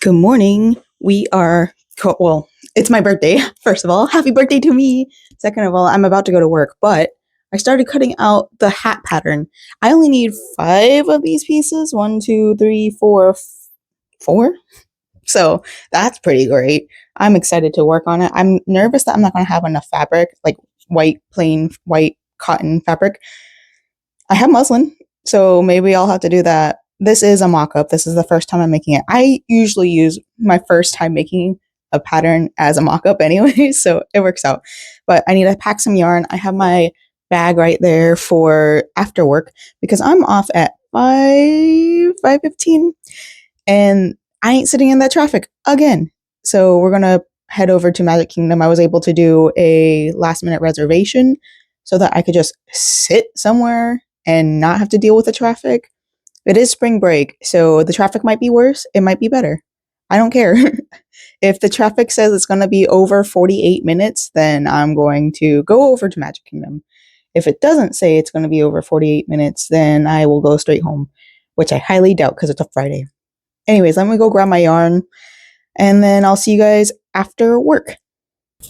Good morning. Well, it's my birthday, first of all. Happy birthday to me. Second of all, I'm about to go to work, but I started cutting out the hat pattern. I only need 5 of these pieces. 1, 2, 3, 4, 4. So that's pretty great. I'm excited to work on it. I'm nervous that I'm not going to have enough fabric, like plain white cotton fabric. I have muslin, so maybe I'll have to do that. This is a mock-up. This is the first time I'm making it. I usually use my first time making a pattern as a mock-up anyway, so it works out. But I need to pack some yarn. I have my bag right there for after work because I'm off at 5:15, and I ain't sitting in that traffic again. So we're gonna head over to Magic Kingdom. I was able to do a last minute reservation so that I could just sit somewhere and not have to deal with the traffic. It is spring break, so the traffic might be worse, it might be better. I don't care. If the traffic says it's going to be over 48 minutes, then I'm going to go over to Magic Kingdom. If it doesn't say it's going to be over 48 minutes, then I will go straight home, which I highly doubt because it's a Friday. Anyways, let me go grab my yarn, and then I'll see you guys after work.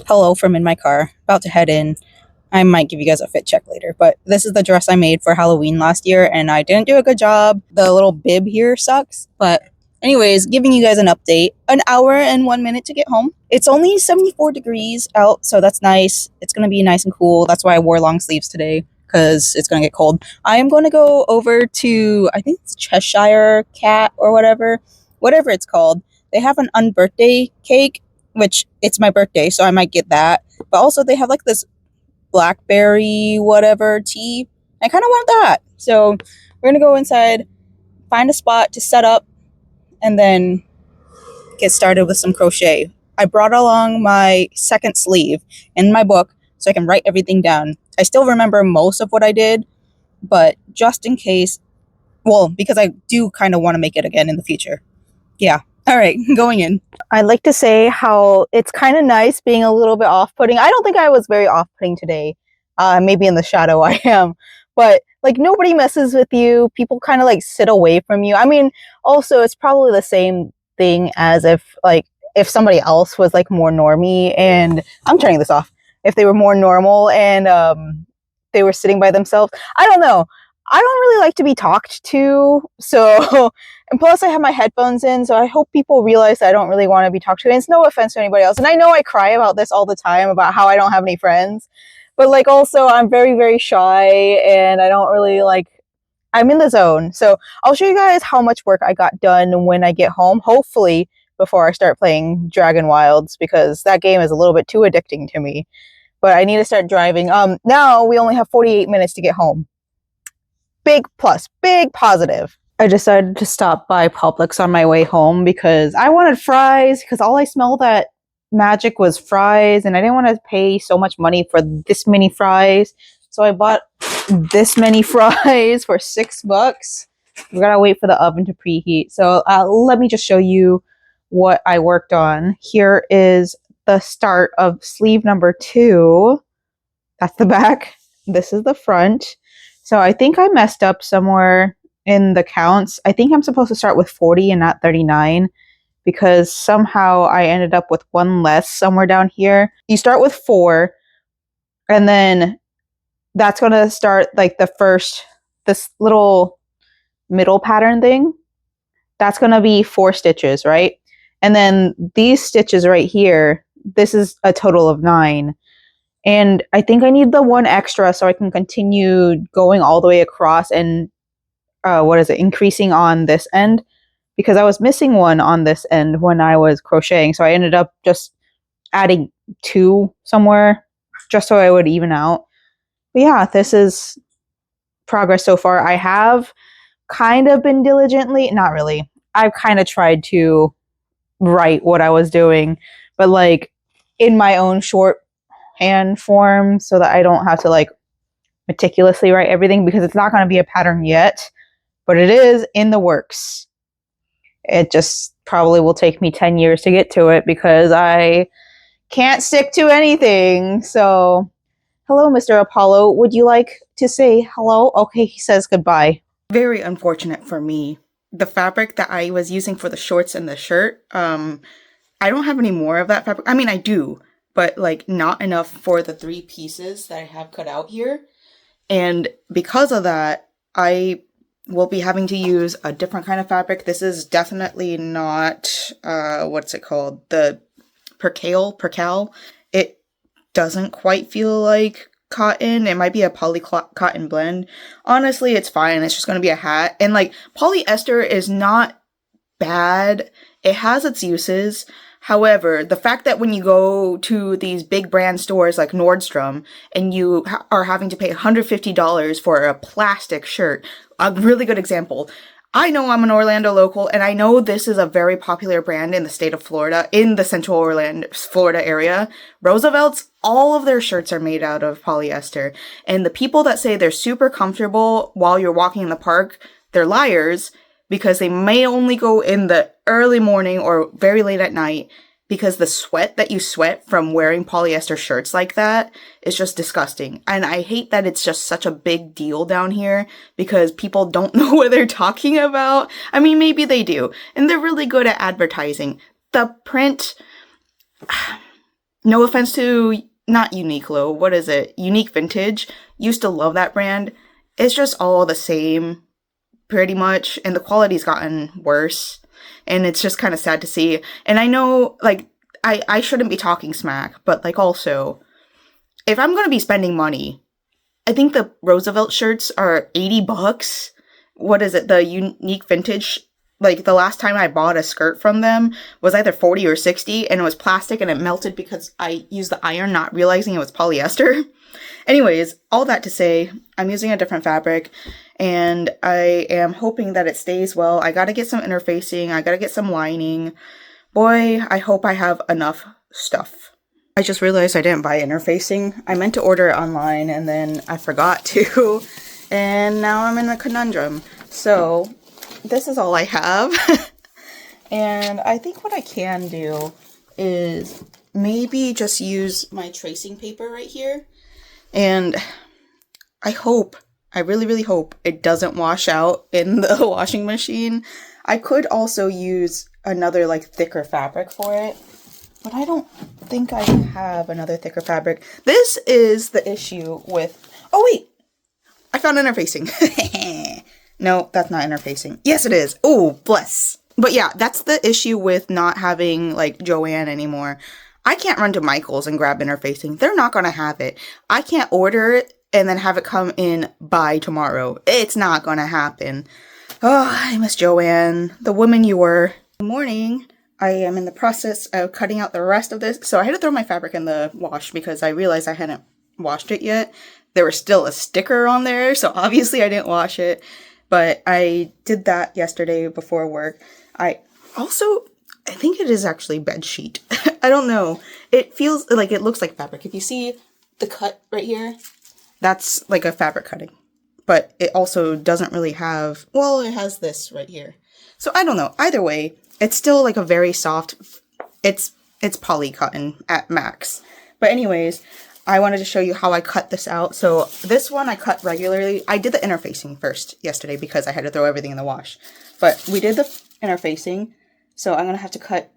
Hello from in my car, about to head in. I might give you guys a fit check later, but this is the dress I made for Halloween last year, and I didn't do a good job. The little bib here sucks, but anyways, giving you guys an update. An hour and 1 minute to get home. It's only 74 degrees out, so that's nice. It's going to be nice and cool. That's why I wore long sleeves today, because it's going to get cold. I am going to go over to, I think it's Cheshire Cat or whatever it's called. They have an unbirthday cake, which it's my birthday, so I might get that. But also they have like this blackberry whatever tea. I kind of want that. So we're gonna go inside, find a spot to set up, and then get started with some crochet. I brought along my second sleeve in my book so I can write everything down. I still remember most of what I did, but just in case, well, because I do kind of want to make it again in the future. Yeah. All right, going in. I'd like to say how it's kind of nice being a little bit off-putting. I don't think I was very off-putting today. Maybe in the shadow I am. But, like, nobody messes with you. People kind of, like, sit away from you. I mean, also, it's probably the same thing as if somebody else was, like, more normie and... I'm turning this off. If they were more normal and they were sitting by themselves. I don't know. I don't really like to be talked to, so... And plus, I have my headphones in, so I hope people realize that I don't really want to be talked to. And it's no offense to anybody else. And I know I cry about this all the time, about how I don't have any friends. But, like, also, I'm very, very shy, and I don't really, like... I'm in the zone. So I'll show you guys how much work I got done when I get home, hopefully before I start playing Dragon Wilds, because that game is a little bit too addicting to me. But I need to start driving. Now, we only have 48 minutes to get home. Big plus. Big positive. I decided to stop by Publix on my way home because I wanted fries, because all I smelled at Magic was fries, and I didn't want to pay so much money for this many fries. So I bought this many fries for $6. We gotta wait for the oven to preheat. So let me just show you what I worked on. Here is the start of sleeve number 2. That's the back. This is the front. So I think I messed up somewhere in the counts. I think I'm supposed to start with 40 and not 39 because somehow I ended up with one less somewhere down here. You start with 4, and then that's going to start like this little middle pattern thing. That's going to be 4 stitches, right? And then these stitches right here, this is a total of 9. And I think I need the 1 extra so I can continue going all the way across and increasing on this end, because I was missing 1 on this end when I was crocheting. So I ended up just adding 2 somewhere just so I would even out. But yeah, this is progress so far. I have kind of been diligently, not really. I've kind of tried to write what I was doing, but like in my own shorthand form so that I don't have to like meticulously write everything, because it's not going to be a pattern yet. But it is in the works. It just probably will take me 10 years to get to it because I can't stick to anything. So, hello, Mr. Apollo. Would you like to say hello? Okay, he says goodbye. Very unfortunate for me. the fabric that I was using for the shorts and the shirt, I don't have any more of that fabric. I mean, I do, but like not enough for the 3 pieces that I have cut out here. And because of that, I will be having to use a different kind of fabric. This is definitely not, what's it called? The percale. It doesn't quite feel like cotton. It might be a poly cotton blend. Honestly, it's fine. It's just going to be a hat. And like polyester is not bad. It has its uses. However, the fact that when you go to these big brand stores like Nordstrom and you are having to pay $150 for a plastic shirt, a really good example. I know I'm an Orlando local, and I know this is a very popular brand in the state of Florida, in the central Orlando, Florida area. Roosevelt's, all of their shirts are made out of polyester. And the people that say they're super comfortable while you're walking in the park, they're liars, because they may only go in the early morning or very late at night, because the sweat that you sweat from wearing polyester shirts like that is just disgusting. And I hate that it's just such a big deal down here because people don't know what they're talking about. I mean, maybe they do. And they're really good at advertising. The print, no offense to, not Uniqlo, what is it? Unique Vintage. Used to love that brand. It's just all the same, pretty much. And the quality's gotten worse. And it's just kind of sad to see. And I know, like, I shouldn't be talking smack, but, like, also, if I'm going to be spending money, I think the Roosevelt shirts are $80. What is it? The Unique Vintage, like, the last time I bought a skirt from them was either 40 or 60, and it was plastic, and it melted because I used the iron, not realizing it was polyester. Anyways, all that to say, I'm using a different fabric, and I am hoping that it stays well. I gotta get some interfacing, I gotta get some lining. Boy, I hope I have enough stuff. I just realized I didn't buy interfacing. I meant to order it online, and then I forgot to, and now I'm in a conundrum. So, this is all I have. And I think what I can do is maybe just use my tracing paper right here. And I hope, I really, really hope it doesn't wash out in the washing machine. I could also use another, like, thicker fabric for it, but I don't think I have another thicker fabric. This is the issue with, oh wait, I found interfacing. No, that's not interfacing. Yes, it is. Oh, bless. But yeah, that's the issue with not having, like, Joann anymore. I can't run to Michael's and grab interfacing. They're not going to have it. I can't order it and then have it come in by tomorrow. It's not going to happen. Oh, I miss Joann, the woman you were. Good morning. I am in the process of cutting out the rest of this. So I had to throw my fabric in the wash because I realized I hadn't washed it yet. There was still a sticker on there, so obviously I didn't wash it. But I did that yesterday before work. I think it is actually bed sheet. I don't know. It feels like it looks like fabric. If you see the cut right here, that's like a fabric cutting. But it also doesn't really have, well, it has this right here. So I don't know. Either way, it's still like a very soft, it's poly cotton at max. But anyways, I wanted to show you how I cut this out. So this one I cut regularly. I did the interfacing first yesterday because I had to throw everything in the wash. But we did the interfacing. So I'm going to have to cut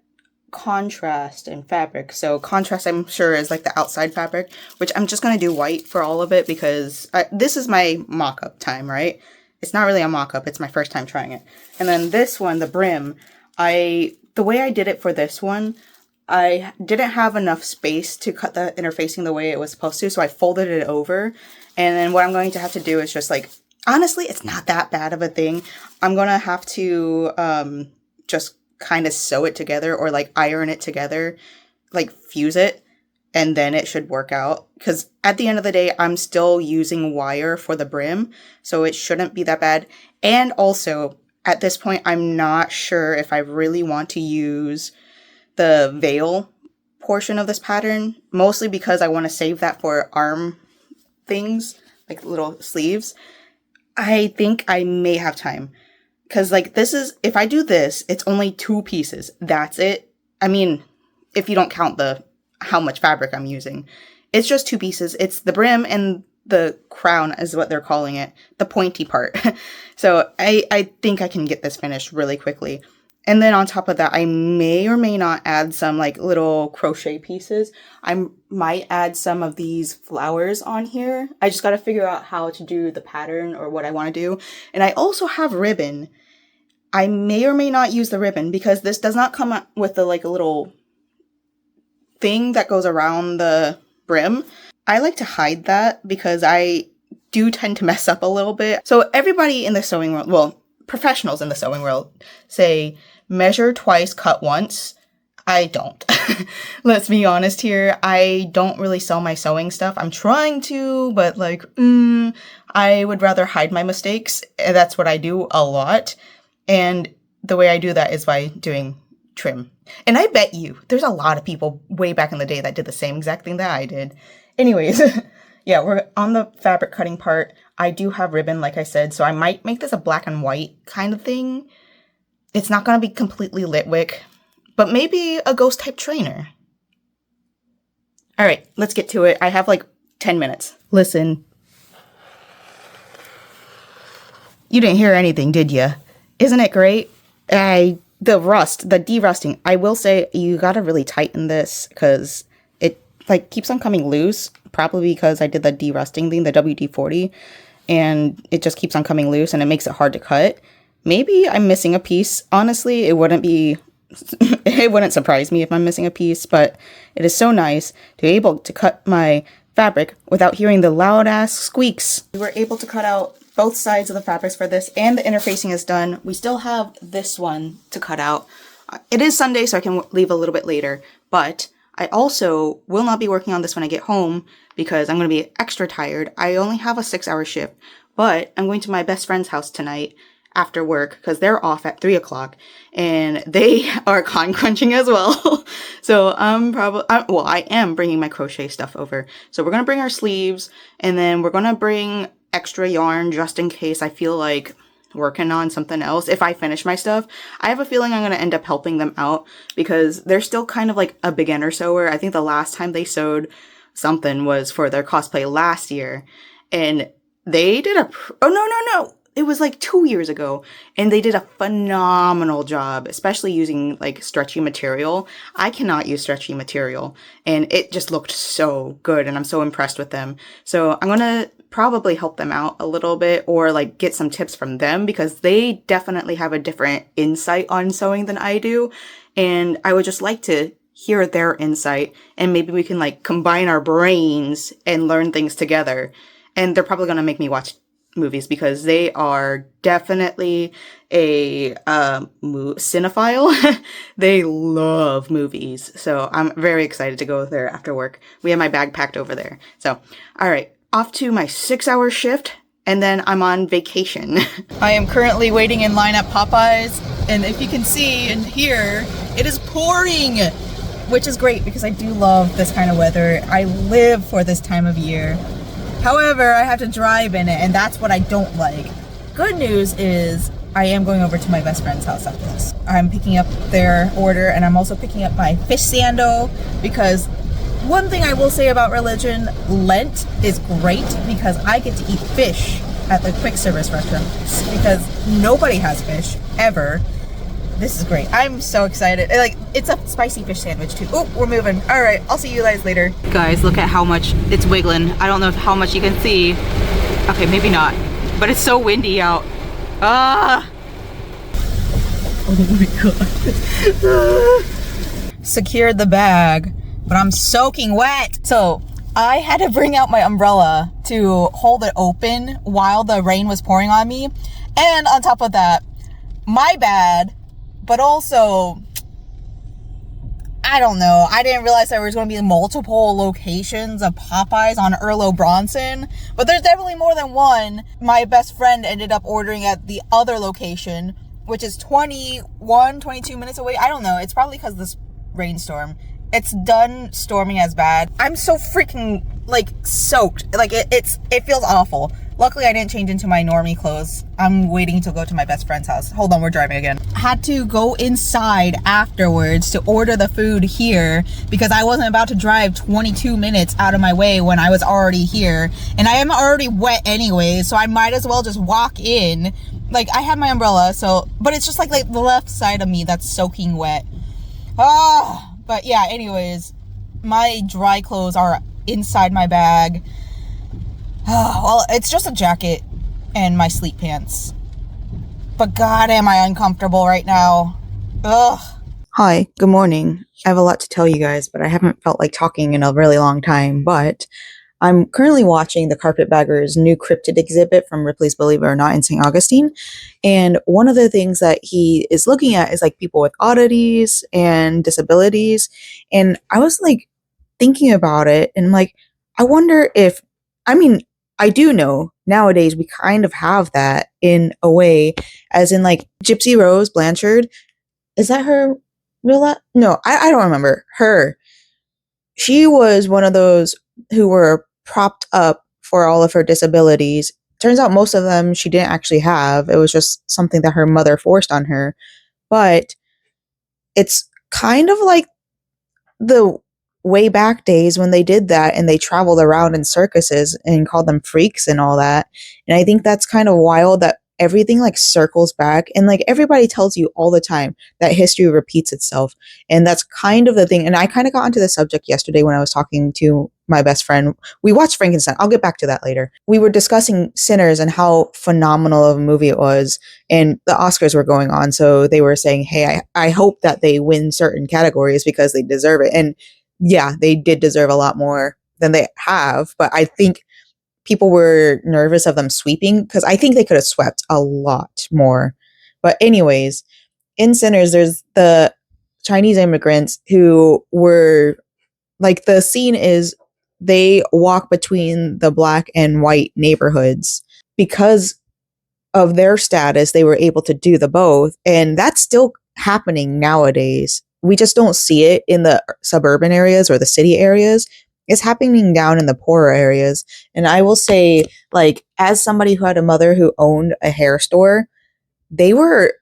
contrast and fabric. So contrast, I'm sure, is like the outside fabric, which I'm just going to do white for all of it because this is my mock-up time, right? It's not really a mock-up. It's my first time trying it. And then this one, the brim, the way I did it for this one, I didn't have enough space to cut the interfacing the way it was supposed to, so I folded it over. And then what I'm going to have to do is just like, honestly, it's not that bad of a thing. I'm going to have to just kind of sew it together or like iron it together, like fuse it, and then it should work out. Because at the end of the day, I'm still using wire for the brim, so it shouldn't be that bad. And also, at this point, I'm not sure if I really want to use the veil portion of this pattern, mostly because I want to save that for arm things, like little sleeves. I think I may have time. Because, like, this is, if I do this, it's only 2 pieces. That's it. I mean, if you don't count how much fabric I'm using. It's just 2 pieces. It's the brim and the crown is what they're calling it, the pointy part. So I think I can get this finished really quickly. And then on top of that, I may or may not add some like little crochet pieces. I might add some of these flowers on here. I just got to figure out how to do the pattern or what I want to do. And I also have ribbon. I may or may not use the ribbon because this does not come with the like a little thing that goes around the brim. I like to hide that because I do tend to mess up a little bit. So everybody in the sewing world, well, professionals in the sewing world say measure twice, cut once. I don't. Let's be honest here. I don't really sell my sewing stuff. I'm trying to, but like, I would rather hide my mistakes. That's what I do a lot. And the way I do that is by doing trim. And I bet you there's a lot of people way back in the day that did the same exact thing that I did. Anyways, yeah, we're on the fabric cutting part. I do have ribbon, like I said, so I might make this a black and white kind of thing. It's not going to be completely Litwick, but maybe a ghost type trainer. All right, let's get to it. I have like 10 minutes. Listen. You didn't hear anything, did you? Isn't it great? The derusting. I will say you got to really tighten this because it like keeps on coming loose, probably because I did the derusting thing, the WD-40, and it just keeps on coming loose and it makes it hard to cut. Maybe I'm missing a piece. Honestly, it wouldn't surprise me if I'm missing a piece, but it is so nice to be able to cut my fabric without hearing the loud ass squeaks. We were able to cut out both sides of the fabrics for this, and the interfacing is done. We still have this one to cut out. It is Sunday, so I can leave a little bit later, but I also will not be working on this when I get home because I'm going to be extra tired. I only have a 6-hour shift, but I'm going to my best friend's house tonight after work because they're off at 3 o'clock and they are con crunching as well. So I am bringing my crochet stuff over. So we're going to bring our sleeves and then we're going to bring extra yarn just in case I feel like working on something else. If I finish my stuff, I have a feeling I'm going to end up helping them out because they're still kind of like a beginner sewer. I think the last time they sewed something was for their cosplay last year and they did no. It was like 2 years ago and they did a phenomenal job, especially using like stretchy material. I cannot use stretchy material and it just looked so good and I'm so impressed with them. So I'm going to probably help them out a little bit or like get some tips from them because they definitely have a different insight on sewing than I do. And I would just like to hear their insight and maybe we can like combine our brains and learn things together. And they're probably going to make me watch movies because they are definitely a cinephile. They love movies. So I'm very excited to go there after work. We have my bag packed over there. So, all right, off to my 6-hour shift and then I'm on vacation. I am currently waiting in line at Popeyes and if you can see and hear, it is pouring, which is great because I do love this kind of weather. I live for this time of year. However, I have to drive in it, and that's what I don't like. Good news is I am going over to my best friend's house after this. I'm picking up their order, and I'm also picking up my fish sando, because one thing I will say about religion, Lent is great, because I get to eat fish at the quick service restaurants, because nobody has fish, ever. This is great. I'm so excited. It's a spicy fish sandwich too. Oh, we're moving. All right, I'll see you guys later. Guys, look at how much it's wiggling. I don't know how much you can see. Okay, maybe not. But it's so windy out. Ah! Oh my god. Secured the bag, but I'm soaking wet. So I had to bring out my umbrella to hold it open while the rain was pouring on me. And on top of that, my bad. But also, I don't know. I didn't realize there was going to be multiple locations of Popeyes on Earl Bronson. But there's definitely more than one. My best friend ended up ordering at the other location, which is 22 minutes away. I don't know. It's probably because of this rainstorm. It's done storming as bad. I'm so freaking, soaked. It feels awful. Luckily, I didn't change into my normie clothes. I'm waiting to go to my best friend's house. Hold on, we're driving again. Had to go inside afterwards to order the food here because I wasn't about to drive 22 minutes out of my way when I was already here. And I am already wet anyway, so I might as well just walk in. Like, I have my umbrella, so, but it's just like the left side of me that's soaking wet. Oh, but yeah, anyways, my dry clothes are inside my bag. Well, it's just a jacket and my sleep pants. But God, am I uncomfortable right now. Ugh. Hi, good morning. I have a lot to tell you guys, but I haven't felt like talking in a really long time. But I'm currently watching the Carpetbagger's new cryptid exhibit from Ripley's Believe It or Not in St. Augustine. And one of the things that he is looking at is like people with oddities and disabilities. And I was like thinking about it and like, I wonder if, I mean, I do know nowadays we kind of have that in a way, as in like Gypsy Rose Blanchard. Is that her real? No, I don't remember her. She was one of those who were propped up for all of her disabilities. Turns out most of them she didn't actually have. It was just something that her mother forced on her. But it's kind of like the way back days when they did that and they traveled around in circuses and called them freaks and all that. And I think that's kind of wild that everything like circles back and like everybody tells you all the time that history repeats itself. And that's kind of the thing. And I kind of got onto the subject yesterday when I was talking to my best friend. We watched Frankenstein. I'll get back to that later. We were discussing Sinners and how phenomenal of a movie it was. And the Oscars were going on. So they were saying, hey, I hope that they win certain categories because they deserve it. And yeah, they did deserve a lot more than they have. But I think people were nervous of them sweeping because I think they could have swept a lot more. But anyways, in Sinners, there's the Chinese immigrants who were like, the scene is they walk between the black and white neighborhoods because of their status. They were able to do the both. And that's still happening nowadays. We just don't see it in the suburban areas or the city areas. It's happening down in the poorer areas. And I will say, like, as somebody who had a mother who owned a hair store, they were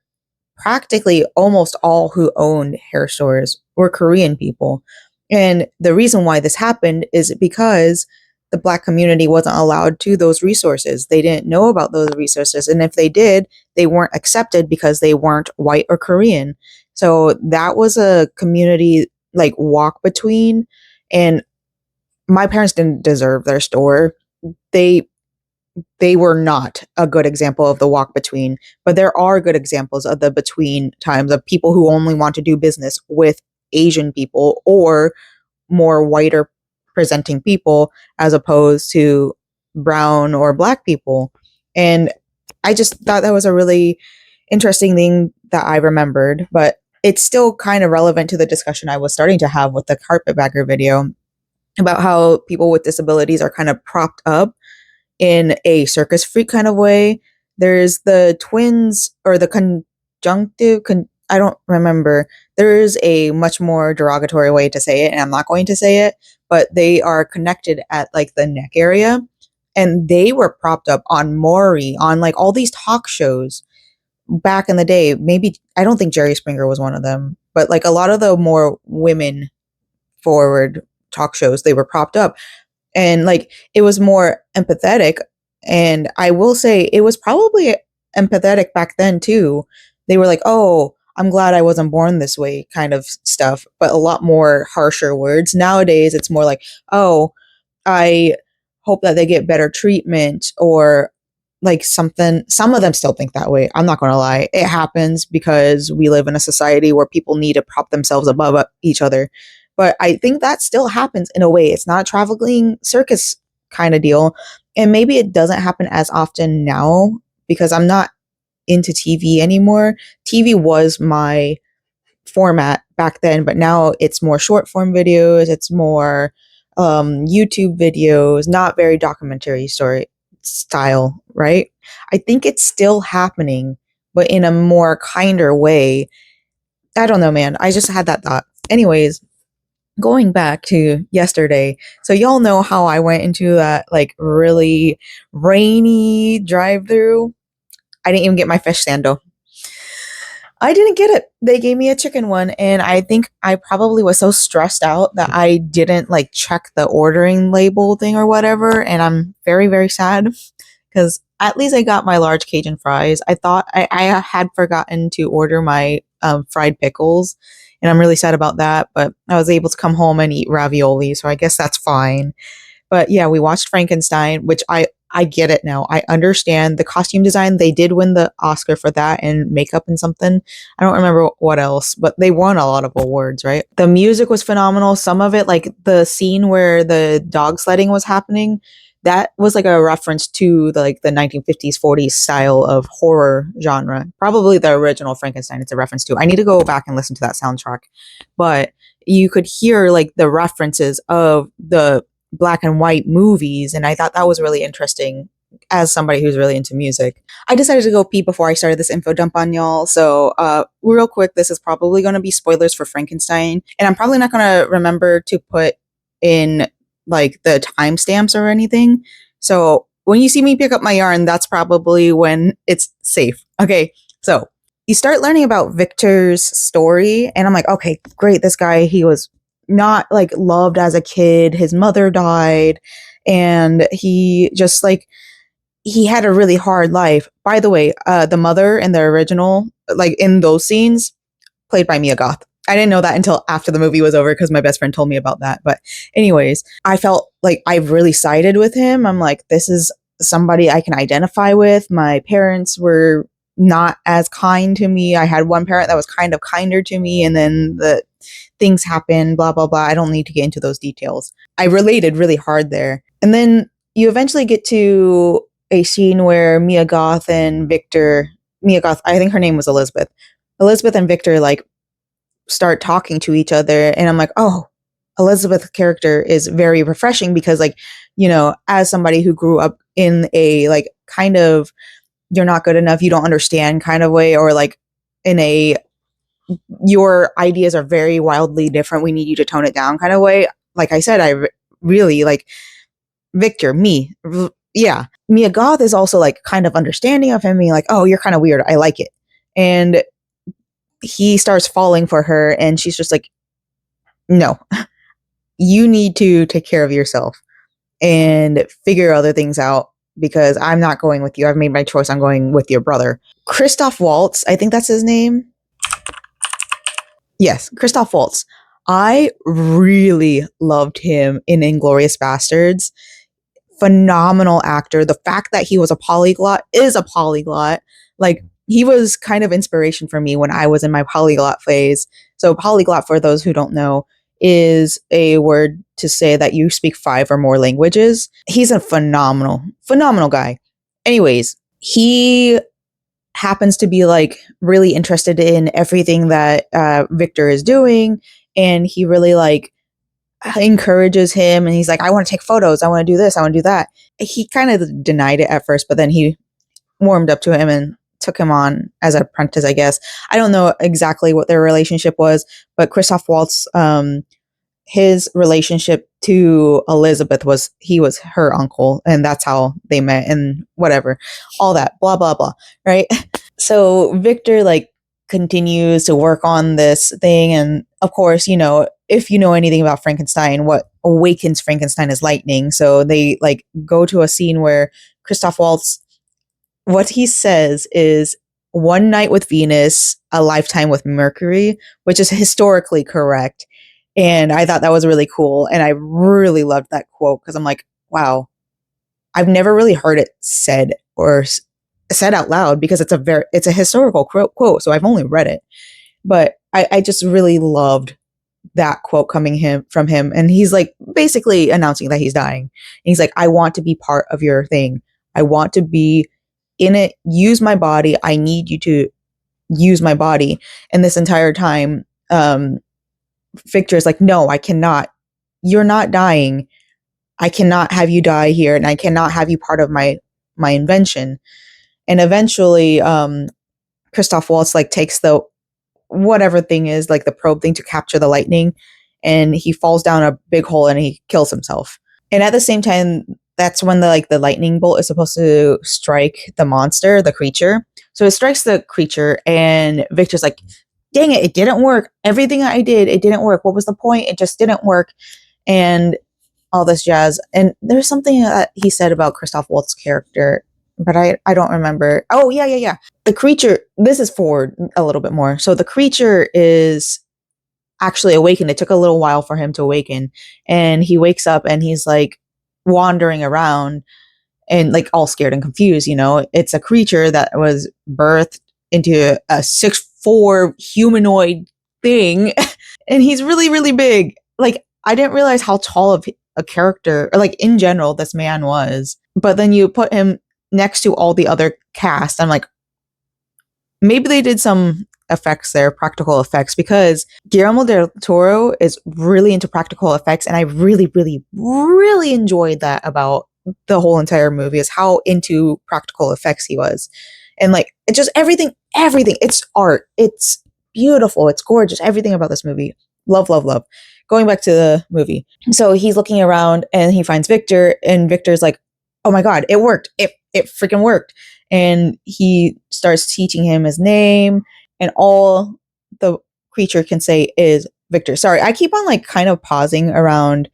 practically almost all who owned hair stores were Korean people. And the reason why this happened is because the black community wasn't allowed to those resources. They didn't know about those resources. And if they did, they weren't accepted because they weren't white or Korean. So that was a community like walk between. And my parents didn't deserve their store. They they were not a good example of the walk between, but there are good examples of the between times of people who only want to do business with Asian people or more whiter presenting people as opposed to brown or black people. And I just thought that was a really interesting thing that I remembered, but it's still kind of relevant to the discussion I was starting to have with the carpetbagger video about how people with disabilities are kind of propped up in a circus freak kind of way. There's the twins or the I don't remember. There is a much more derogatory way to say it, and I'm not going to say it, but they are connected at like the neck area. And they were propped up on Maury, on like all these talk shows back in the day. Maybe, I don't think Jerry Springer was one of them, but like a lot of the more women forward talk shows, they were propped up and like it was more empathetic. And I will say it was probably empathetic back then too. They were like, oh, I'm glad I wasn't born this way kind of stuff, but a lot more harsher words. Nowadays it's more like, oh, I hope that they get better treatment or like something. Some of them still think that way. I'm not going to lie. It happens because we live in a society where people need to prop themselves above each other. But I think that still happens in a way. It's not a traveling circus kind of deal. And maybe it doesn't happen as often now because I'm not into TV anymore. TV was my format back then, but now it's more short form videos. It's more YouTube videos, not very documentary story style, right? I think it's still happening, but in a more kinder way. I don't know, man. I just had that thought. Anyways, Going back to yesterday, so y'all know how I went into that like really rainy drive-through. I didn't even get my fish sando. I didn't get it. They gave me a chicken one, and I think I probably was so stressed out that I didn't like check the ordering label thing or whatever, and I'm very, very sad because at least I got my large Cajun fries. I thought I had forgotten to order my fried pickles, and I'm really sad about that, but I was able to come home and eat ravioli, so I guess that's fine. But yeah, we watched Frankenstein, which I get it now. I understand the costume design. They did win the Oscar for that and makeup and something. I don't remember what else, but they won a lot of awards, right? The music was phenomenal. Some of it, like the scene where the dog sledding was happening, that was like a reference to the 1950s 40s style of horror genre. Probably the original Frankenstein it's a reference to. I need to go back and listen to that soundtrack. But you could hear like the references of the black and white movies, and I thought that was really interesting as somebody who's really into music. I decided to go pee before I started this info dump on y'all, so real quick, this is probably going to be spoilers for Frankenstein, and I'm probably not going to remember to put in like the timestamps or anything, so when you see me pick up my yarn, that's probably when it's safe. Okay, so you start learning about Victor's story, and I'm like, okay, great, this guy, he was not like loved as a kid. His mother died, and he just like he had a really hard life. By the way, the mother in the original, like in those scenes, played by Mia Goth. I didn't know that until after the movie was over because my best friend told me about that. But anyways, I felt like I really sided with him. I'm like, this is somebody I can identify with. My parents were not as kind to me. I had one parent that was kind of kinder to me, and then the things happen, blah, blah, blah. I don't need to get into those details. I related really hard there. And then you eventually get to a scene where Mia Goth, I think her name was Elizabeth. Elizabeth and Victor like start talking to each other, and I'm like, oh, Elizabeth's character is very refreshing because like, as somebody who grew up in a like kind of you're not good enough, you don't understand kind of way, or like in a your ideas are very wildly different, we need you to tone it down kind of way. Like I said, really like Victor, yeah. Mia Goth is also like kind of understanding of him, being like, oh, you're kind of weird, I like it. And he starts falling for her, and she's just like, no, you need to take care of yourself and figure other things out because I'm not going with you. I've made my choice. I'm going with your brother. Christoph Waltz, I think that's his name. Yes, Christoph Waltz. I really loved him in Inglourious Bastards. Phenomenal actor. The fact that he was a polyglot is a polyglot. Like, he was kind of inspiration for me when I was in my polyglot phase. So polyglot, for those who don't know, is a word to say that you speak 5 or more languages. He's a phenomenal, phenomenal guy. Anyways, he happens to be like really interested in everything that Victor is doing, and he really like encourages him, and he's like, I want to take photos, I want to do this, I want to do that. He kind of denied it at first, but then he warmed up to him and took him on as an apprentice, I guess. I don't know exactly what their relationship was, but Christoph Waltz, his relationship to Elizabeth was he was her uncle, and that's how they met, and whatever, all that blah blah blah, right? So Victor like continues to work on this thing, and of course, if you know anything about Frankenstein, what awakens Frankenstein is lightning. So they like go to a scene where Christoph Waltz, what he says is, one night with Venus, a lifetime with Mercury, which is historically correct. And I thought that was really cool. And I really loved that quote because I'm like, wow, I've never really heard it said or said out loud because it's a historical quote. So I've only read it, but I just really loved that quote coming from him. And he's like basically announcing that he's dying. And he's like, I want to be part of your thing. I want to be in it. Use my body. I need you to use my body. And this entire time, Victor is like, no, I cannot. You're not dying. I cannot have you die here, and I cannot have you part of my invention. And eventually, Christoph Waltz like takes the whatever thing is like the probe thing to capture the lightning, and he falls down a big hole and he kills himself. And at the same time, that's when the lightning bolt is supposed to strike the monster, the creature. So it strikes the creature, and Victor's like, dang it didn't work. Everything I did, it didn't work. What was the point? It just didn't work. And all this jazz. And there's something that he said about Christoph Waltz's character, but I don't remember. Oh, yeah. The creature, this is forward a little bit more. So the creature is actually awakened. It took a little while for him to awaken. And he wakes up and he's like wandering around and like all scared and confused. It's a creature that was birthed into a 6'4" humanoid thing. And he's really, really big. Like, I didn't realize how tall of a character, or like in general, this man was. But then you put him next to all the other cast. I'm like, maybe they did some effects there, practical effects, because Guillermo del Toro is really into practical effects. And I really, really, really enjoyed that about the whole entire movie, is how into practical effects he was. And like, it's just everything. It's art. It's beautiful. It's gorgeous. Everything about this movie. Love, love, love. Going back to the movie. So he's looking around and he finds Victor, and Victor's like, oh my God, it worked. It freaking worked. And he starts teaching him his name, and all the creature can say is Victor. Sorry, I keep on like kind of pausing around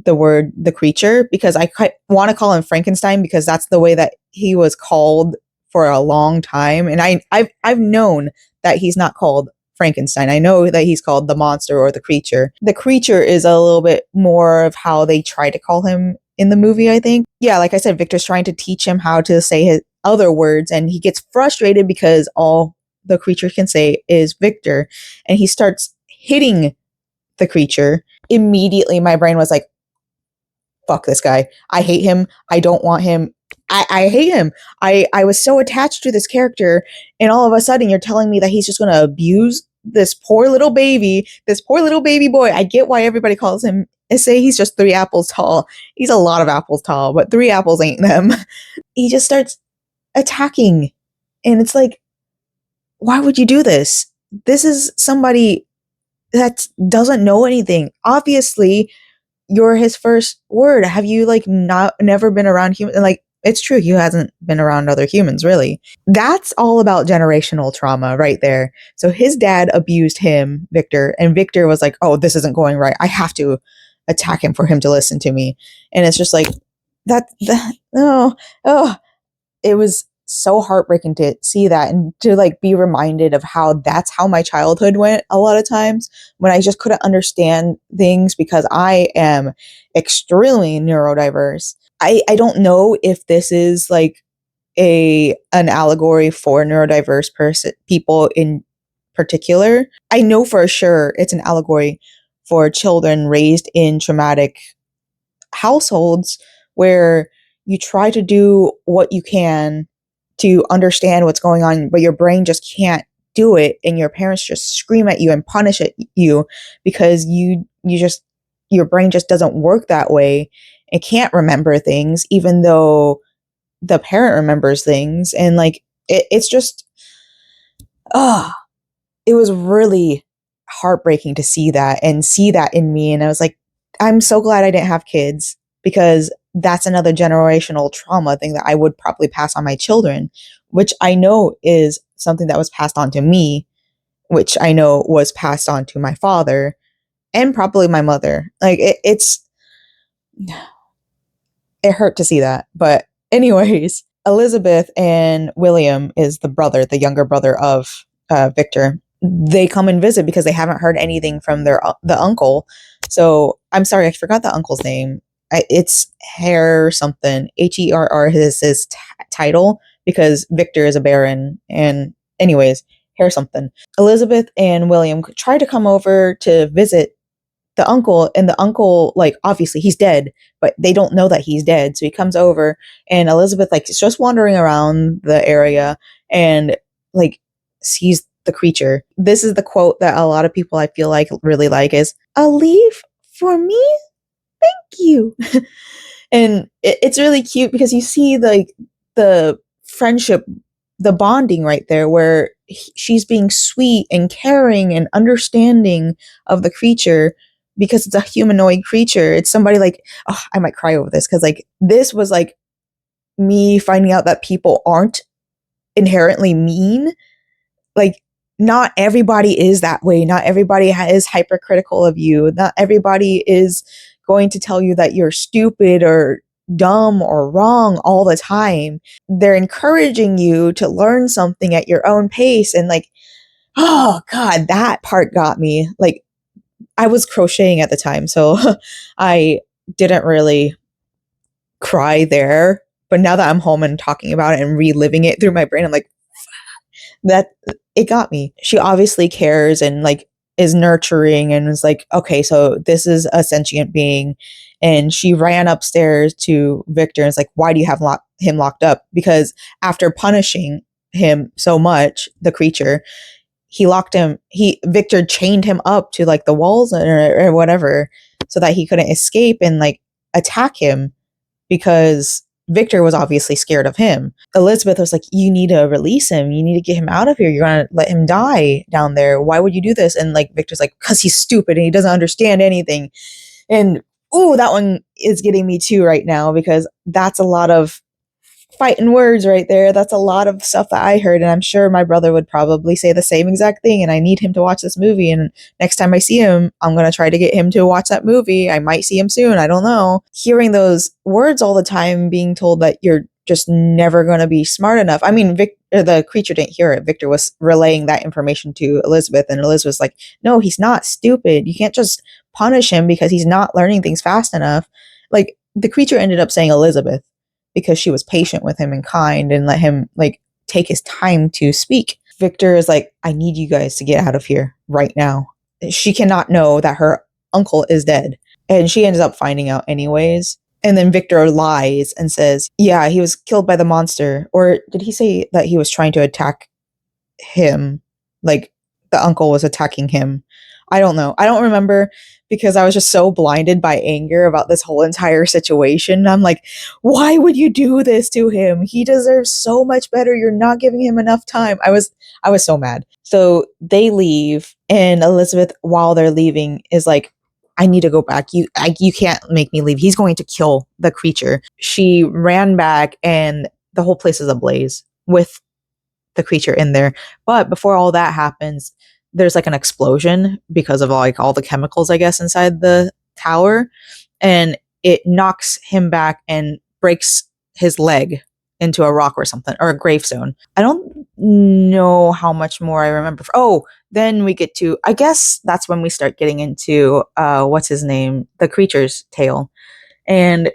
the word the creature, because I want to call him Frankenstein, because that's the way that he was called for a long time. And I've known that he's not called Frankenstein. I know that he's called the monster or the creature. The creature is a little bit more of how they try to call him in the movie, I think. Yeah, like I said, Victor's trying to teach him how to say his other words, and he gets frustrated because all the creature can say is Victor, and he starts hitting the creature. Immediately, my brain was like, fuck this guy. I hate him. I don't want him. I hate him. I was so attached to this character, and all of a sudden you're telling me that he's just going to abuse this poor little baby boy. I get why everybody calls him, say he's just 3 apples tall. He's a lot of apples tall, but 3 apples ain't them. He just starts attacking, and it's like, why would you do this? This is somebody that doesn't know anything. Obviously, you're his first word. Have you like never been around humans? Like, it's true, he hasn't been around other humans, really. That's all about generational trauma right there. So his dad abused him, Victor, and Victor was like, oh, this isn't going right. I have to attack him for him to listen to me. And it's just like, it was so heartbreaking to see that, and to like be reminded of how that's how my childhood went a lot of times, when I just couldn't understand things, because I am extremely neurodiverse. I don't know if this is like an allegory for neurodiverse people in particular. I know for sure it's an allegory for children raised in traumatic households, where you try to do what you can to understand what's going on, but your brain just can't do it, and your parents just scream at you and punish at you because your brain just doesn't work that way. It can't remember things, even though the parent remembers things. And like, it's just, it was really heartbreaking to see that, and see that in me. And I was like, I'm so glad I didn't have kids, because that's another generational trauma thing that I would probably pass on my children, which I know is something that was passed on to me, which I know was passed on to my father and probably my mother. Like, it hurt to see that. But anyways, Elizabeth and William is the younger brother of Victor. They come and visit because they haven't heard anything from the uncle. So I'm sorry, I forgot the uncle's name. It's Herr something. Herr is his title, because Victor is a baron. And anyways, Herr something. Elizabeth and William try to come over to visit the uncle, and the uncle, like, obviously he's dead, but they don't know that he's dead. So he comes over, and Elizabeth like is just wandering around the area, and like sees the creature. This is the quote that a lot of people I feel like really like, is, "A leaf for me? Thank you." And it's really cute, because you see like the friendship, the bonding right there, where she's being sweet and caring and understanding of the creature, because it's a humanoid creature. It's somebody like, oh, I might cry over this because like this was like me finding out that people aren't inherently mean. Like, not everybody is that way. Not everybody is hypercritical of you. Not everybody is going to tell you that you're stupid or dumb or wrong all the time. They're encouraging you to learn something at your own pace. And like, oh God, that part got me. Like, I was crocheting at the time, so I didn't really cry there. But now that I'm home and talking about it and reliving it through my brain, I'm like, that it got me. She obviously cares and like is nurturing and was like, okay, so this is a sentient being. And she ran upstairs to Victor and was like, why do you have him locked up? Because after punishing him so much, the creature, Victor chained him up to like the walls or whatever so that he couldn't escape and like attack him, because Victor was obviously scared of him. Elizabeth was like, you need to release him. You need to get him out of here. You're going to let him die down there. Why would you do this? And like Victor's like, because he's stupid and he doesn't understand anything. And that one is getting me too right now, because that's a lot of fighting words right there. That's a lot of stuff that I heard, and I'm sure my brother would probably say the same exact thing, and I need him to watch this movie, and next time I see him, I'm going to try to get him to watch that movie. I might see him soon, I don't know. Hearing those words all the time, being told that you're just never going to be smart enough. I mean, the creature didn't hear it. Victor was relaying that information to Elizabeth, and Elizabeth was like, no, he's not stupid. You can't just punish him because he's not learning things fast enough. Like, the creature ended up saying Elizabeth, because she was patient with him and kind and let him like take his time to speak. Victor is like, I need you guys to get out of here right now. She cannot know that her uncle is dead. And she ends up finding out anyways. And then Victor lies and says, yeah, he was killed by the monster. Or did he say that he was trying to attack him? Like the uncle was attacking him. I don't know. I don't remember, because I was just so blinded by anger about this whole entire situation. I'm like, why would you do this to him? He deserves so much better. You're not giving him enough time. I was so mad. So they leave, and Elizabeth, while they're leaving, is like, I need to go back. You can't make me leave. He's going to kill the creature. She ran back, and the whole place is ablaze with the creature in there. But before all that happens, there's like an explosion because of like all the chemicals, I guess, inside the tower, and it knocks him back and breaks his leg into a rock or something, or a gravestone. I don't know how much more I remember. Then we get to, I guess that's when we start getting into what's his name, the creature's tale. And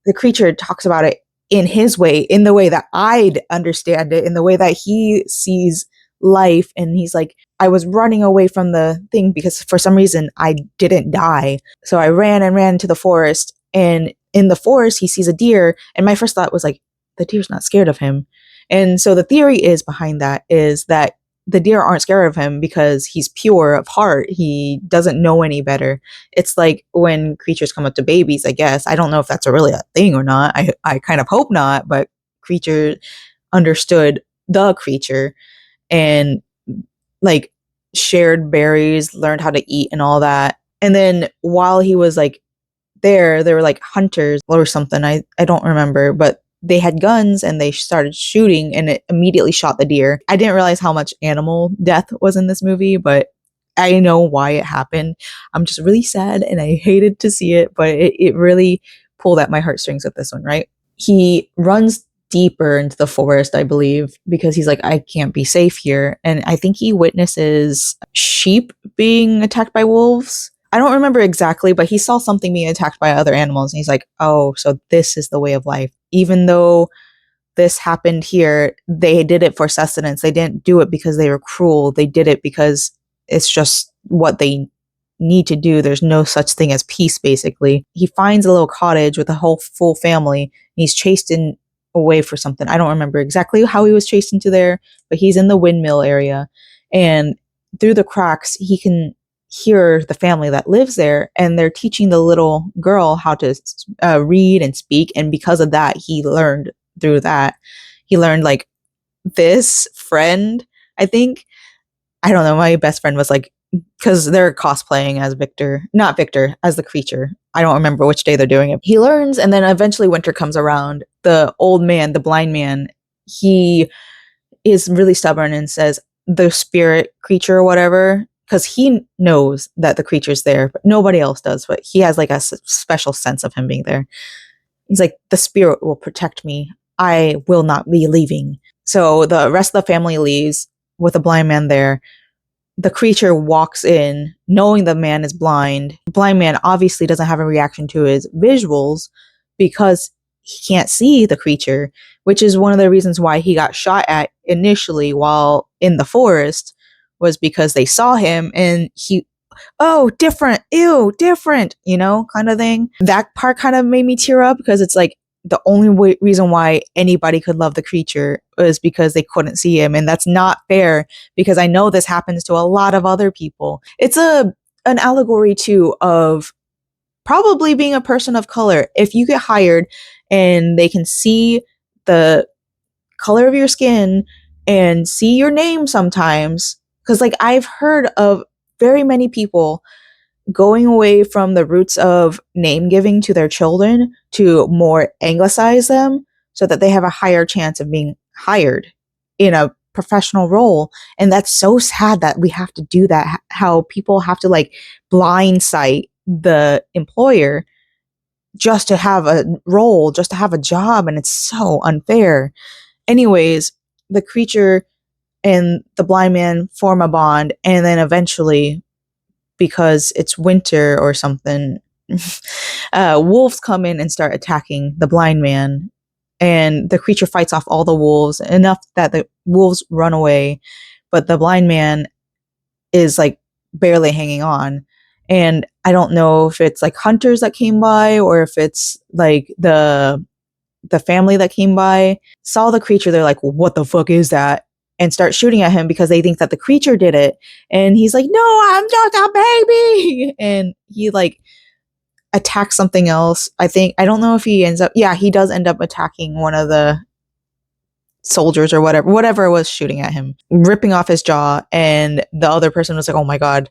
the creature talks about it in his way, in the way that I'd understand it, in the way that he sees life. And he's like, I was running away from the thing because for some reason I didn't die. So I ran and ran to the forest, and in the forest he sees a deer. And my first thought was like, the deer's not scared of him. And so the theory is behind that is that the deer aren't scared of him because he's pure of heart. He doesn't know any better. It's like when creatures come up to babies, I guess. I don't know if that's really a thing or not. I kind of hope not, but creature understood the creature and like shared berries, learned how to eat and all that. And then while he was like there, they were like hunters or something. I don't remember, but they had guns and they started shooting, and it immediately shot the deer. I didn't realize how much animal death was in this movie, but I know why it happened. I'm just really sad and I hated to see it, but it really pulled at my heartstrings with this one, right? He runs deeper into the forest, I believe, because he's like, I can't be safe here. And I think he witnesses sheep being attacked by wolves. I don't remember exactly, but he saw something being attacked by other animals. And he's like, oh, so this is the way of life. Even though this happened here, they did it for sustenance. They didn't do it because they were cruel. They did it because it's just what they need to do. There's no such thing as peace, basically. He finds a little cottage with a whole full family. He's chased in away for something. I don't remember exactly how he was chased into there, but he's in the windmill area. And through the cracks, he can hear the family that lives there, and they're teaching the little girl how to read and speak. And because of that, he learned through that. He learned like this friend, I think. I don't know. My best friend was like, because they're cosplaying as Victor, not Victor, as the creature. I don't remember which day they're doing it. He learns, and then eventually winter comes around. The old man, the blind man, he is really stubborn and says the spirit creature or whatever, because he knows that the creature's there, but nobody else does. But he has like a special sense of him being there. He's like, the spirit will protect me. I will not be leaving. So the rest of the family leaves with the blind man there. The creature walks in knowing the man is blind. The blind man obviously doesn't have a reaction to his visuals because he can't see the creature, which is one of the reasons why he got shot at initially while in the forest, was because they saw him and he, oh, different, ew, different, kind of thing. That part kind of made me tear up because it's like the only reason why anybody could love the creature is because they couldn't see him. And that's not fair because I know this happens to a lot of other people. It's an allegory too of probably being a person of color. If you get hired and they can see the color of your skin and see your name sometimes, because like I've heard of very many people going away from the roots of name giving to their children to more anglicize them so that they have a higher chance of being hired in a professional role. And that's so sad that we have to do that, how people have to like blindside the employer just to have a role, just to have a job, and it's so unfair. Anyways, the creature and the blind man form a bond, and then eventually, because it's winter or something, wolves come in and start attacking the blind man, and the creature fights off all the wolves enough that the wolves run away, but the blind man is like barely hanging on. And I don't know if it's like hunters that came by or if it's like the family that came by, saw the creature. They're like, what the fuck is that? And start shooting at him because they think that the creature did it. And he's like, no, I'm just a baby. And he like attacks something else. I don't know if he he does end up attacking one of the soldiers or whatever was shooting at him, ripping off his jaw. And the other person was like, oh my God,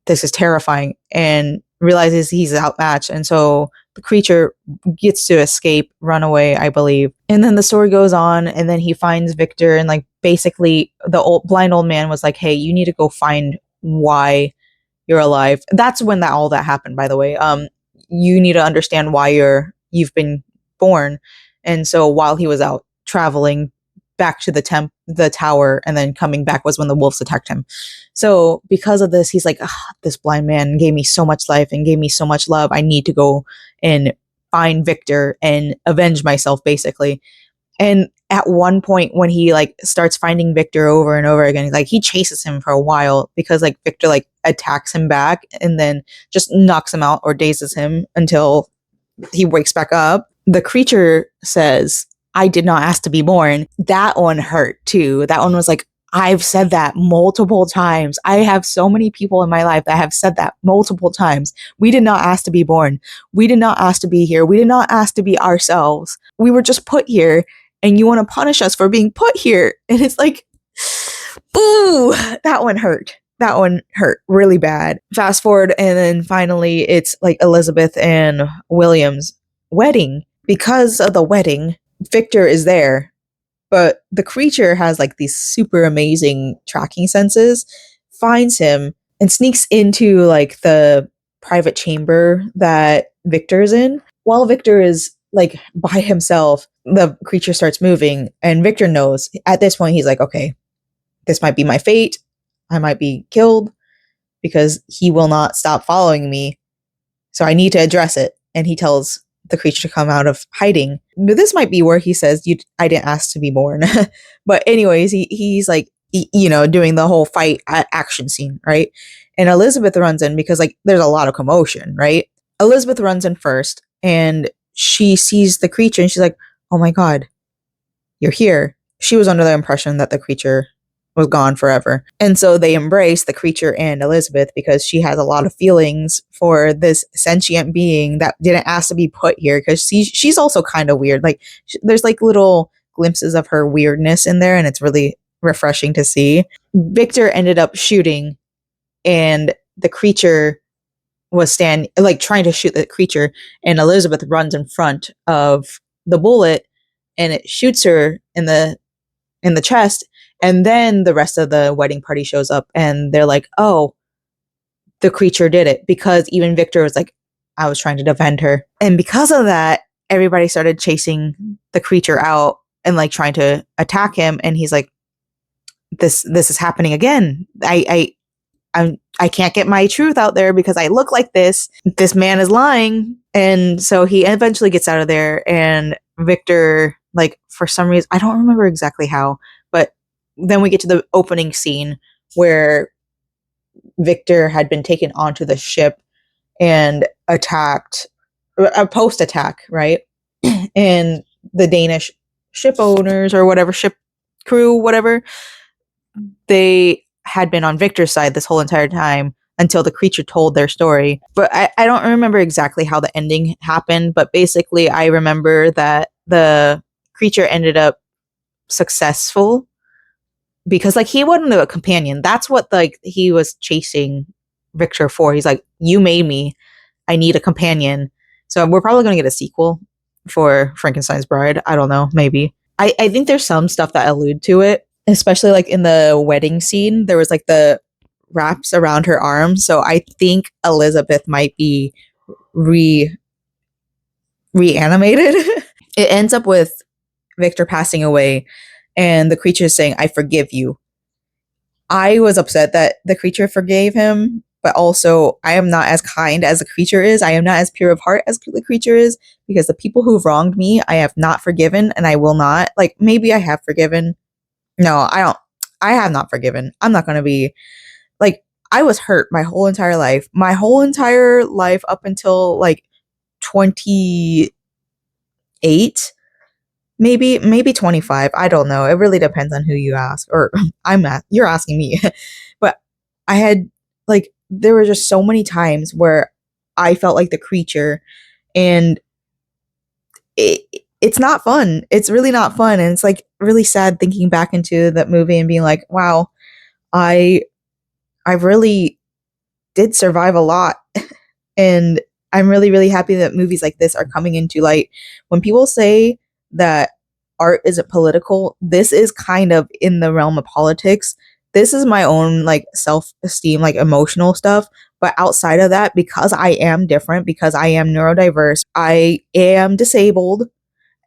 this is terrifying, and realizes he's outmatched. And so the creature gets to escape, run away, I believe. And then the story goes on, and then he finds Victor, and like basically the blind old man was like, hey, you need to go find why you're alive. That's when all that happened, by the way. You need to understand why you've been born. And so while he was out traveling back to the tower and then coming back was when the wolves attacked him. So because of this, he's like, this blind man gave me so much life and gave me so much love. I need to go and find Victor and avenge myself, basically. And at one point when he like starts finding Victor over and over again, like he chases him for a while because like Victor like attacks him back and then just knocks him out or dazes him until he wakes back up. The creature says, I did not ask to be born. That one hurt too. That one was like, I've said that multiple times. I have so many people in my life that have said that multiple times. We did not ask to be born. We did not ask to be here. We did not ask to be ourselves. We were just put here, and you want to punish us for being put here. And it's like, boo, that one hurt. That one hurt really bad. Fast forward, and then finally it's like Elizabeth and William's wedding. Because of the wedding, Victor is there, but the creature has like these super amazing tracking senses, finds him and sneaks into like the private chamber that Victor's in. While Victor is like by himself, the creature starts moving, and Victor knows at this point, he's like, okay, this might be my fate. I might be killed because he will not stop following me. So I need to address it. And he tells the creature to come out of hiding. But this might be where he says, I didn't ask to be born. But anyways, he's like, doing the whole fight action scene, right? And Elizabeth runs in because like there's a lot of commotion, right? Elizabeth runs in first, and she sees the creature, and she's like, oh my God, you're here. She was under the impression that the creature was gone forever. And so they embrace the creature and Elizabeth because she has a lot of feelings for this sentient being that didn't ask to be put here, because she's also kind of weird. Like there's like little glimpses of her weirdness in there, and it's really refreshing to see. Victor ended up shooting and the creature was trying to shoot the creature, and Elizabeth runs in front of the bullet and it shoots her in the chest. And then the rest of the wedding party shows up and they're like, oh, the creature did it, because even Victor was like, I was trying to defend her. And because of that, everybody started chasing the creature out and like trying to attack him. And he's like, this is happening again. I can't get my truth out there because I look like this. This man is lying. And so he eventually gets out of there, and Victor, like, for some reason, I don't remember exactly how, but then we get to the opening scene where Victor had been taken onto the ship and attacked, a post attack, right? And the Danish ship owners or whatever, ship crew, whatever, they had been on Victor's side this whole entire time until the creature told their story. But I don't remember exactly how the ending happened, but basically I remember that the creature ended up successful because like he wasn't a companion. That's what like he was chasing Victor for. He's like, you made me. I need a companion. So we're probably going to get a sequel for Frankenstein's Bride. I don't know, maybe. I think there's some stuff that allude to it, especially like in the wedding scene. There was like the wraps around her arm. So I think Elizabeth might be reanimated. It ends up with Victor passing away and the creature is saying, I forgive you. I was upset that the creature forgave him, but also I am not as kind as the creature is. I am not as pure of heart as the creature is, because the people who've wronged me, I have not forgiven, and I will not. Like, maybe I have forgiven. No, I don't. I have not forgiven. I'm not going to be like, I was hurt my whole entire life. My whole entire life up until like 28, maybe 25. I don't know. It really depends on who you ask, or you're asking me. But I had like, there were just so many times where I felt like the creature, and it's not fun. It's really not fun. And it's like really sad thinking back into that movie and being like, wow, I really did survive a lot. And I'm really, really happy that movies like this are coming into light. When people say that art isn't political, this is kind of in the realm of politics. This is my own like self-esteem, like emotional stuff. But outside of that, because I am different, because I am neurodiverse, I am disabled,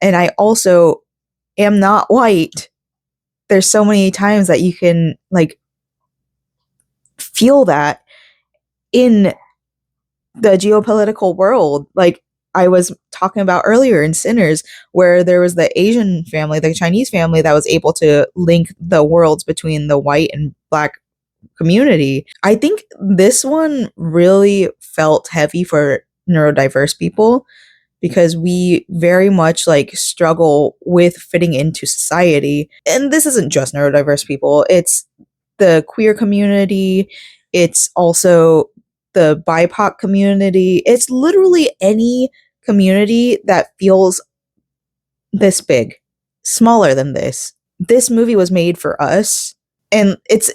and I also am not white. There's so many times that you can like feel that in the geopolitical world. Like I was talking about earlier in Sinners, where there was the Asian family, the Chinese family that was able to link the worlds between the white and black community. I think this one really felt heavy for neurodiverse people, because we very much like struggle with fitting into society. And this isn't just neurodiverse people, it's the queer community, it's also the BIPOC community. It's literally any community that feels this big, smaller than this. This movie was made for us, and it's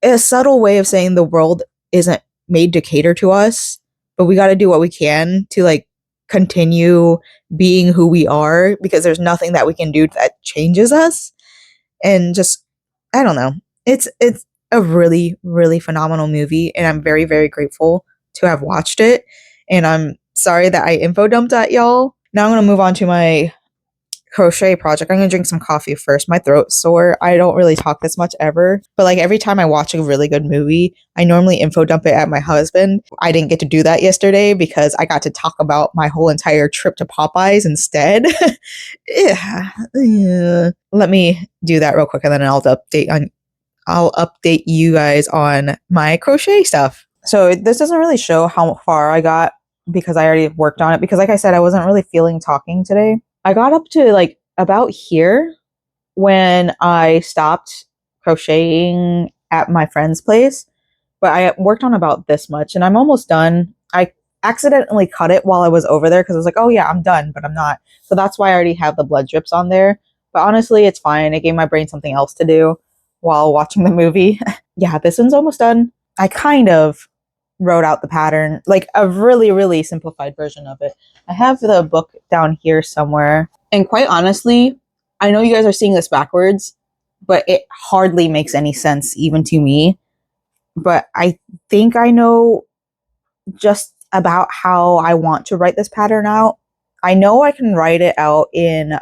a subtle way of saying the world isn't made to cater to us, but we got to do what we can to like continue being who we are, because there's nothing that we can do that changes us. And just, I don't know. It's a really, really phenomenal movie, and I'm very, very grateful to have watched it. And I'm sorry that I info dumped at y'all. Now I'm going to move on to my crochet project. I'm going to drink some coffee first. My throat's sore. I don't really talk this much ever, but like every time I watch a really good movie, I normally info dump it at my husband. I didn't get to do that yesterday because I got to talk about my whole entire trip to Popeyes instead. Yeah. Let me do that real quick, and then I'll update you guys on my crochet stuff. So this doesn't really show how far I got because I already worked on it, because like I said, I wasn't really feeling talking today. I got up to like about here when I stopped crocheting at my friend's place, but I worked on about this much and I'm almost done. I accidentally cut it while I was over there because I was like, oh yeah, I'm done, but I'm not. So that's why I already have the blood drips on there. But honestly, it's fine. It gave my brain something else to do while watching the movie. Yeah, this one's almost done. I kind of wrote out the pattern, like a really, really simplified version of it. I have the book down here somewhere. And quite honestly, I know you guys are seeing this backwards, but it hardly makes any sense even to me. But I think I know just about how I want to write this pattern out. I know I can write it out in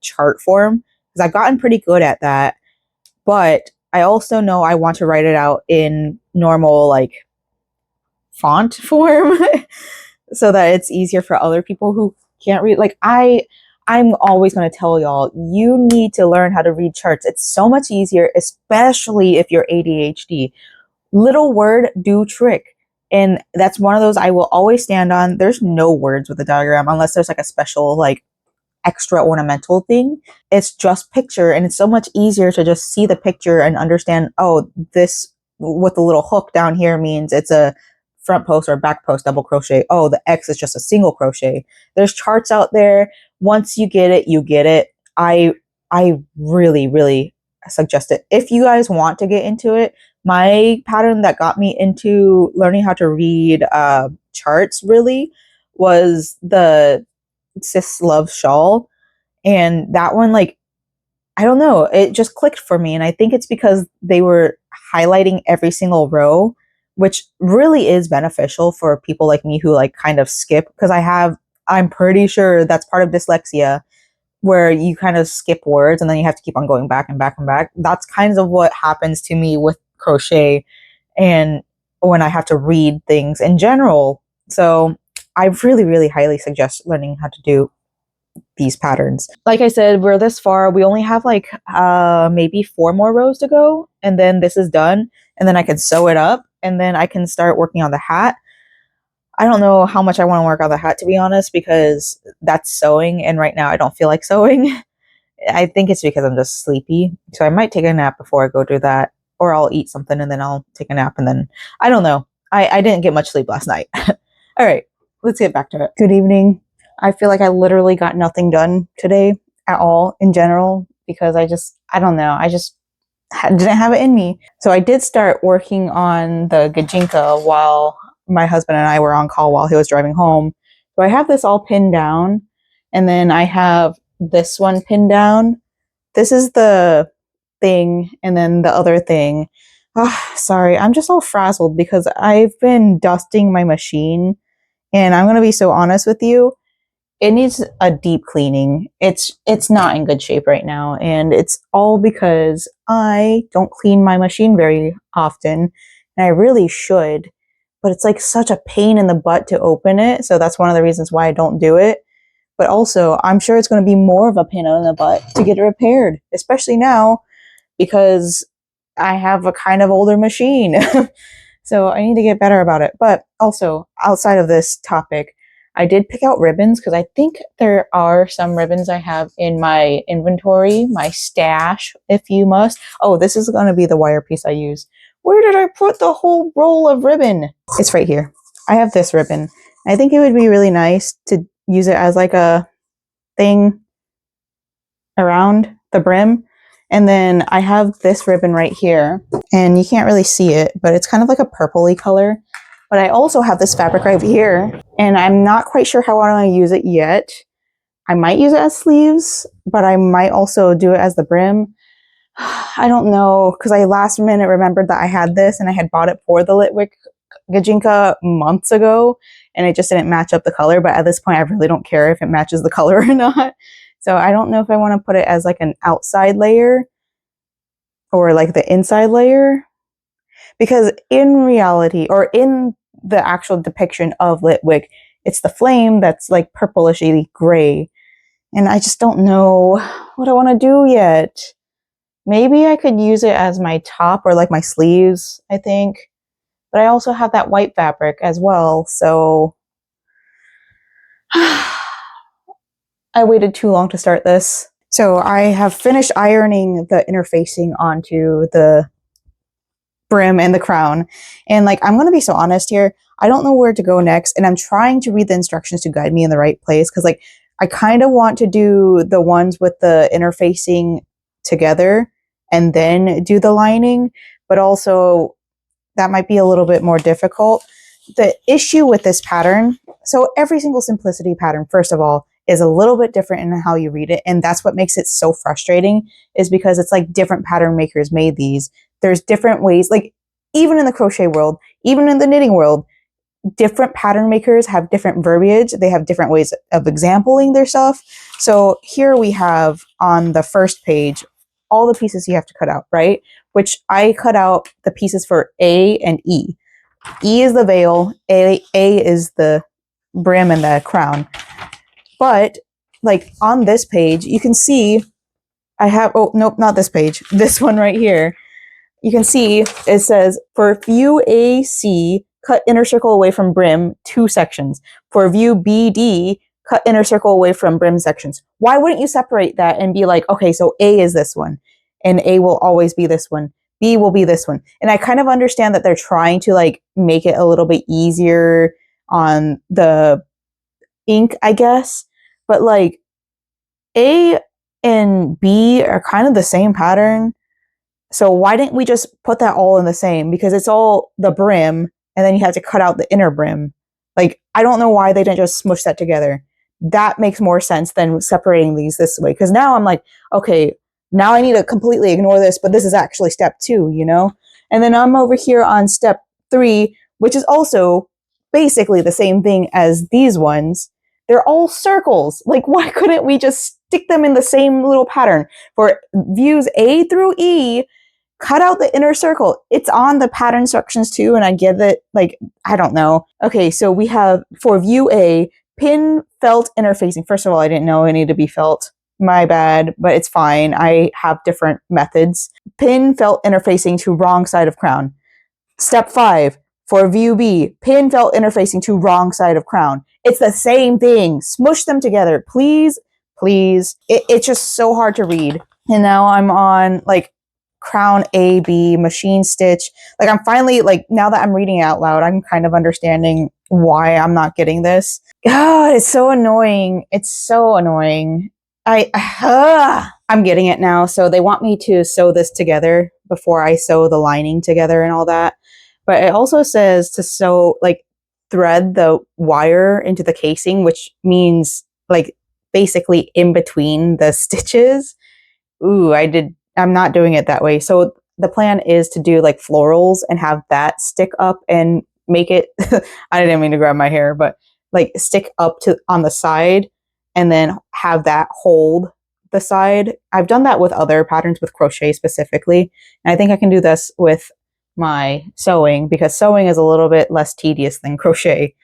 chart form because I've gotten pretty good at that. But I also know I want to write it out in normal, like, font form so that it's easier for other people who can't read. Like, I'm always going to tell y'all, you need to learn how to read charts. It's so much easier, especially if you're ADHD. Little word do trick. And that's one of those I will always stand on. There's no words with a diagram unless there's like a special, like, extra ornamental thing. It's just picture, and it's so much easier to just see the picture and understand, oh, this with the little hook down here means it's a front post or back post double crochet. Oh, the X is just a single crochet. There's charts out there. Once you get it, you get it. I really, really suggest it. If you guys want to get into it, my pattern that got me into learning how to read charts really was the Sis Love Shawl. And that one, like, I don't know, it just clicked for me. And I think it's because they were highlighting every single row, which really is beneficial for people like me who like kind of skip. Because I'm pretty sure that's part of dyslexia, where you kind of skip words and then you have to keep on going back and back and back. That's kind of what happens to me with crochet and when I have to read things in general. So I really, really highly suggest learning how to do these patterns. Like I said, we're this far. We only have like maybe 4 more rows to go, and then this is done, and then I can sew it up, and then I can start working on the hat. I don't know how much I want to work on the hat, to be honest, because that's sewing, and right now I don't feel like sewing. I think it's because I'm just sleepy, so I might take a nap before I go do that, or I'll eat something and then I'll take a nap, and then I don't know. I didn't get much sleep last night. All right, let's get back to it. Good evening. I feel like I literally got nothing done today at all in general because I don't know. I just didn't have it in me. So I did start working on the Gijinka while my husband and I were on call while he was driving home. So I have this all pinned down, and then I have this one pinned down. This is the thing, and then the other thing. Oh, sorry, I'm just all frazzled because I've been dusting my machine, and I'm going to be so honest with you. It needs a deep cleaning. It's not in good shape right now, and it's all because I don't clean my machine very often, and I really should, but it's like such a pain in the butt to open it, so that's one of the reasons why I don't do it. But also, I'm sure it's going to be more of a pain in the butt to get it repaired, especially now because I have a kind of older machine. So I need to get better about it. But also, outside of this topic, I did pick out ribbons because I think there are some ribbons I have in my inventory, my stash, if you must. Oh, this is going to be the wire piece I use. Where did I put the whole roll of ribbon? It's right here. I have this ribbon. I think it would be really nice to use it as like a thing around the brim. And then I have this ribbon right here, and you can't really see it, but it's kind of like a purpley color. But I also have this fabric right here, and I'm not quite sure how I want to use it yet. I might use it as sleeves, but I might also do it as the brim. I don't know, because I last minute remembered that I had this, and I had bought it for the Litwick Gijinka months ago, and it just didn't match up the color. But at this point, I really don't care if it matches the color or not. So I don't know if I want to put it as like an outside layer or like the inside layer, because in reality, or in the actual depiction of Litwick, it's the flame that's like purplishly gray. And I just don't know what I want to do yet. Maybe I could use it as my top or like my sleeves, I think. But I also have that white fabric as well, so I waited too long to start this. So I have finished ironing the interfacing onto the brim and the crown. And like, I'm going to be so honest here. I don't know where to go next. And I'm trying to read the instructions to guide me in the right place. Cause like, I kind of want to do the ones with the interfacing together and then do the lining. But also that might be a little bit more difficult. The issue with this pattern, so every single simplicity pattern, first of all, is a little bit different in how you read it. And that's what makes it so frustrating, is because it's like different pattern makers made these. There's different ways, like even in the crochet world, even in the knitting world, different pattern makers have different verbiage. They have different ways of exampling their stuff. So here we have on the first page, all the pieces you have to cut out, right? Which I cut out the pieces for A and E. E is the veil, A is the brim and the crown. But like on this page, you can see I have, oh, nope, not this page. This one right here. You can see it says for view AC, cut inner circle away from brim, 2 sections. For view BD, cut inner circle away from brim sections. Why wouldn't you separate that and be like, okay, so A is this one and A will always be this one. B will be this one. And I kind of understand that they're trying to like make it a little bit easier on the ink, I guess. But like A and B are kind of the same pattern. So why didn't we just put that all in the same? Because it's all the brim and then you have to cut out the inner brim. Like, I don't know why they didn't just smush that together. That makes more sense than separating these this way. Because now I'm like, okay, now I need to completely ignore this, but this is actually step 2, you know? And then I'm over here on step 3, which is also basically the same thing as these ones. They're all circles. Like, why couldn't we just stick them in the same little pattern? For views A through E, cut out the inner circle. It's on the pattern instructions too, and I get it. Like, I don't know. Okay, so we have for view A, pin felt interfacing. First of all, I didn't know it needed to be felt. My bad, but it's fine. I have different methods. Pin felt interfacing to wrong side of crown. Step 5, for view B, pin felt interfacing to wrong side of crown. It's the same thing. Smush them together, please, please. It's just so hard to read. And now I'm on like crown A, B, machine stitch. Like I'm finally, like now that I'm reading it out loud, I'm kind of understanding why I'm not getting this. God, it's so annoying. It's so annoying. I'm getting it now. So they want me to sew this together before I sew the lining together and all that. But it also says to sew, like thread the wire into the casing, which means like basically in between the stitches. Ooh, I'm not doing it that way. So the plan is to do like florals and have that stick up and make it, I didn't mean to grab my hair, but like stick up to on the side and then have that hold the side. I've done that with other patterns with crochet specifically. And I think I can do this with my sewing because sewing is a little bit less tedious than crochet.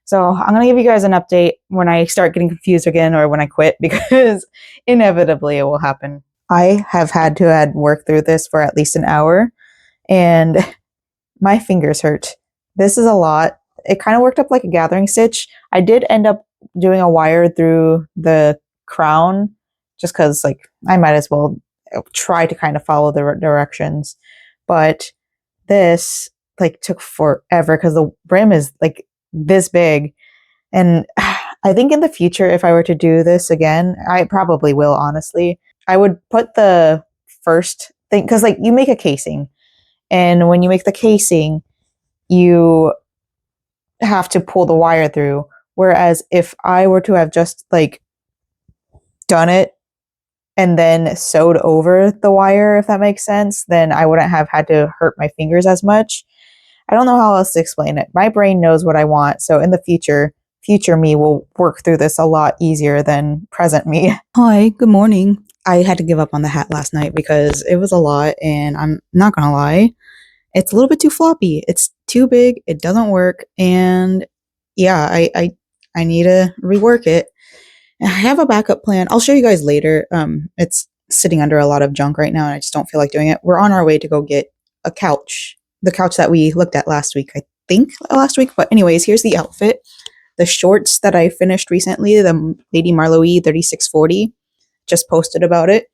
So I'm going to give you guys an update when I start getting confused again or when I quit because inevitably it will happen. I have had to work through this for at least an hour and my fingers hurt. This is a lot. It kind of worked up like a gathering stitch. I did end up doing a wire through the crown just because like I might as well try to kind of follow the directions. But this like took forever because the brim is like this big. And I think in the future, if I were to do this again, I probably will, honestly. I would put the first thing, because like you make a casing. And when you make the casing, you have to pull the wire through. Whereas if I were to have just like done it and then sewed over the wire, if that makes sense, then I wouldn't have had to hurt my fingers as much. I don't know how else to explain it. My brain knows what I want. So in the future me will work through this a lot easier than present me. Hi, good morning. I had to give up on the hat last night because it was a lot and I'm not gonna lie. It's a little bit too floppy. It's too big. It doesn't work. And yeah, I need to rework it. I have a backup plan. I'll show you guys later. It's sitting under a lot of junk right now and I just don't feel like doing it. We're on our way to go get a couch. The couch that we looked at last week, I think last week. But anyways, here's the outfit. The shorts that I finished recently, the Lady Marlowe 3640, just posted about it.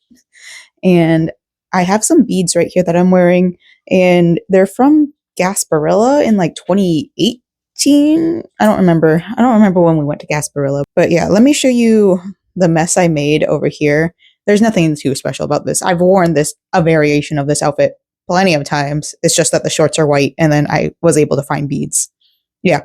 And I have some beads right here that I'm wearing. And they're from Gasparilla in like 2018. I don't remember when we went to Gasparilla. But yeah, let me show you the mess I made over here. There's nothing too special about this. I've worn a variation of this outfit plenty of times. It's just that the shorts are white and then I was able to find beads. Yeah.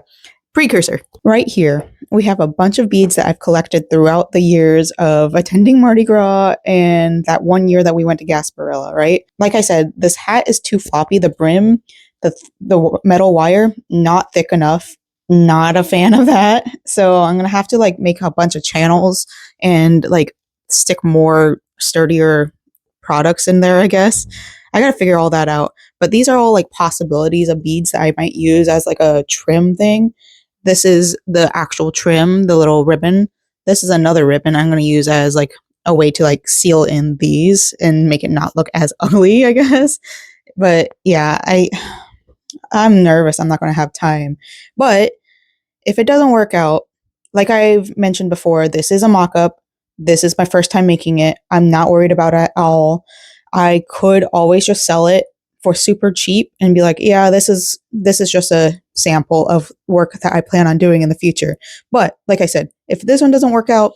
Precursor. Right here, we have a bunch of beads that I've collected throughout the years of attending Mardi Gras and that one year that we went to Gasparilla, right? Like I said, this hat is too floppy. The brim, the metal wire, not thick enough. Not a fan of that. So I'm going to have to like make a bunch of channels and like stick more sturdier products in there, I guess. I got to figure all that out. But these are all like possibilities of beads that I might use as like a trim thing. This is the actual trim, the little ribbon. This is another ribbon I'm going to use as like a way to like seal in these and make it not look as ugly, I guess. But yeah, I'm nervous. I'm not going to have time. But if it doesn't work out, like I've mentioned before, this is a mock-up. This is my first time making it. I'm not worried about it at all. I could always just sell it for super cheap and be like, yeah, this is just a sample of work that I plan on doing in the future. But like I said, if this one doesn't work out,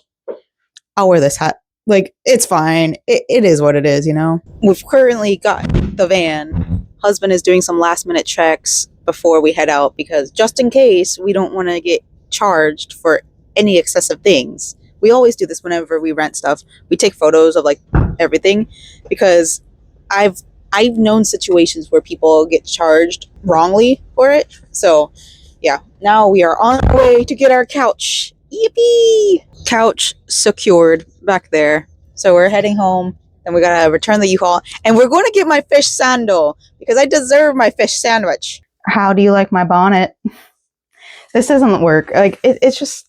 I'll wear this hat. Like, it's fine. It is what it is, you know? We've currently got the van. Husband is doing some last minute checks before we head out because just in case we don't want to get charged for any excessive things. We always do this whenever we rent stuff. We take photos of like everything because I've known situations where people get charged wrongly for it. So yeah, now we are on our way to get our couch. Yippee! Couch secured back there. So we're heading home. Then we gotta return the U-Haul. And we're going to get my fish sandal because I deserve my fish sandwich. How do you like my bonnet? This doesn't work. Like, it's just,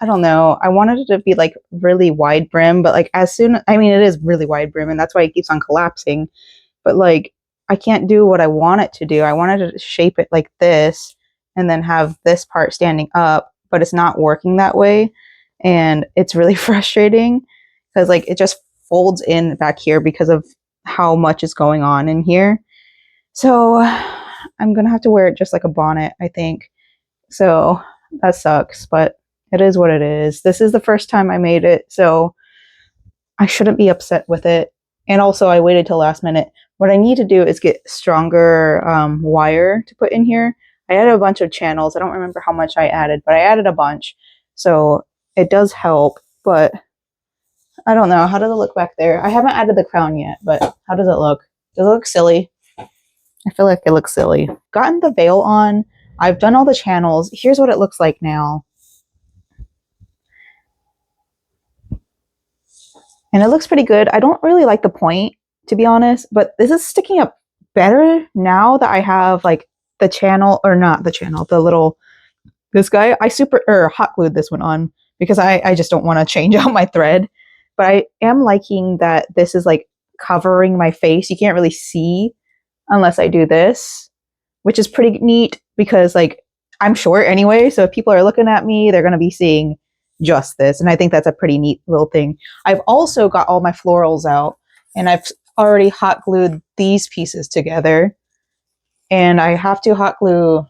I don't know. I wanted it to be like really wide brim, but like it is really wide brim and that's why it keeps on collapsing. But like, I can't do what I want it to do. I wanted to shape it like this and then have this part standing up, but it's not working that way. And it's really frustrating because like it just folds in back here because of how much is going on in here. So I'm going to have to wear it just like a bonnet, I think. So that sucks, but it is what it is. This is the first time I made it, so I shouldn't be upset with it. And also I waited till last minute. What I need to do is get stronger wire to put in here. I added a bunch of channels. I don't remember how much I added, but I added a bunch. So it does help, but I don't know. How does it look back there? I haven't added the crown yet, but how does it look? Does it look silly? I feel like it looks silly. Gotten the veil on. I've done all the channels. Here's what it looks like now. And it looks pretty good. I don't really like the point, to be honest, but this is sticking up better now that I have like the channel, or not the channel, the little, this guy, I hot glued this one on because I just don't want to change out my thread. But I am liking that this is like covering my face. You can't really see unless I do this, which is pretty neat because like I'm short anyway. So if people are looking at me, they're going to be seeing just this. And I think that's a pretty neat little thing. I've also got all my florals out and I've already hot glued these pieces together. And I have to hot glue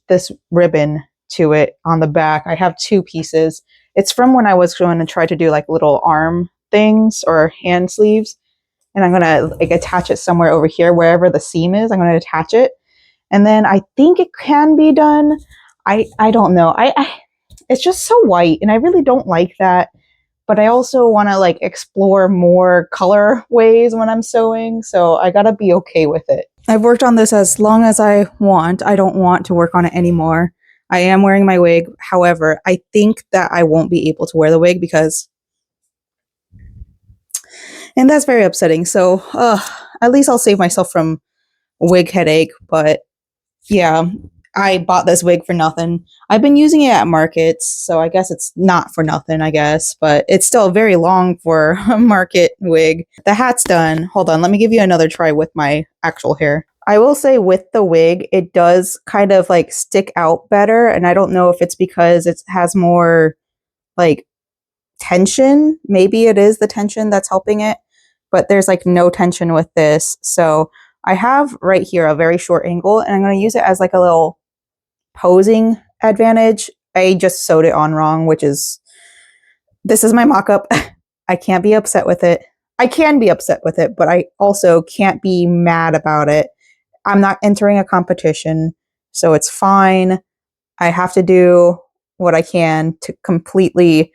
this ribbon to it on the back. I have two pieces. It's from when I was going to try to do like little arm things or hand sleeves. And I'm going to like attach it somewhere over here, wherever the seam is, I'm going to attach it. And then I think it can be done. I don't know. It's just so white and I really don't like that. But I also want to like explore more color ways when I'm sewing. So I got to be okay with it. I've worked on this as long as I want. I don't want to work on it anymore. I am wearing my wig. However, I think that I won't be able to wear the wig because... And that's very upsetting. So at least I'll save myself from a wig headache. But yeah, I bought this wig for nothing. I've been using it at markets, so I guess it's not for nothing, I guess. But it's still very long for a market wig. The hat's done. Hold on, let me give you another try with my actual hair. I will say with the wig, it does kind of like stick out better. And I don't know if it's because it has more like tension. Maybe it is the tension that's helping it. But there's like no tension with this. So I have right here a very short angle and I'm going to use it as like a little posing advantage. I just sewed it on wrong, which is, this is my mock-up. I can't be upset with it. I can be upset with it, but I also can't be mad about it I'm not entering a competition, so it's fine. I have to do what I can to completely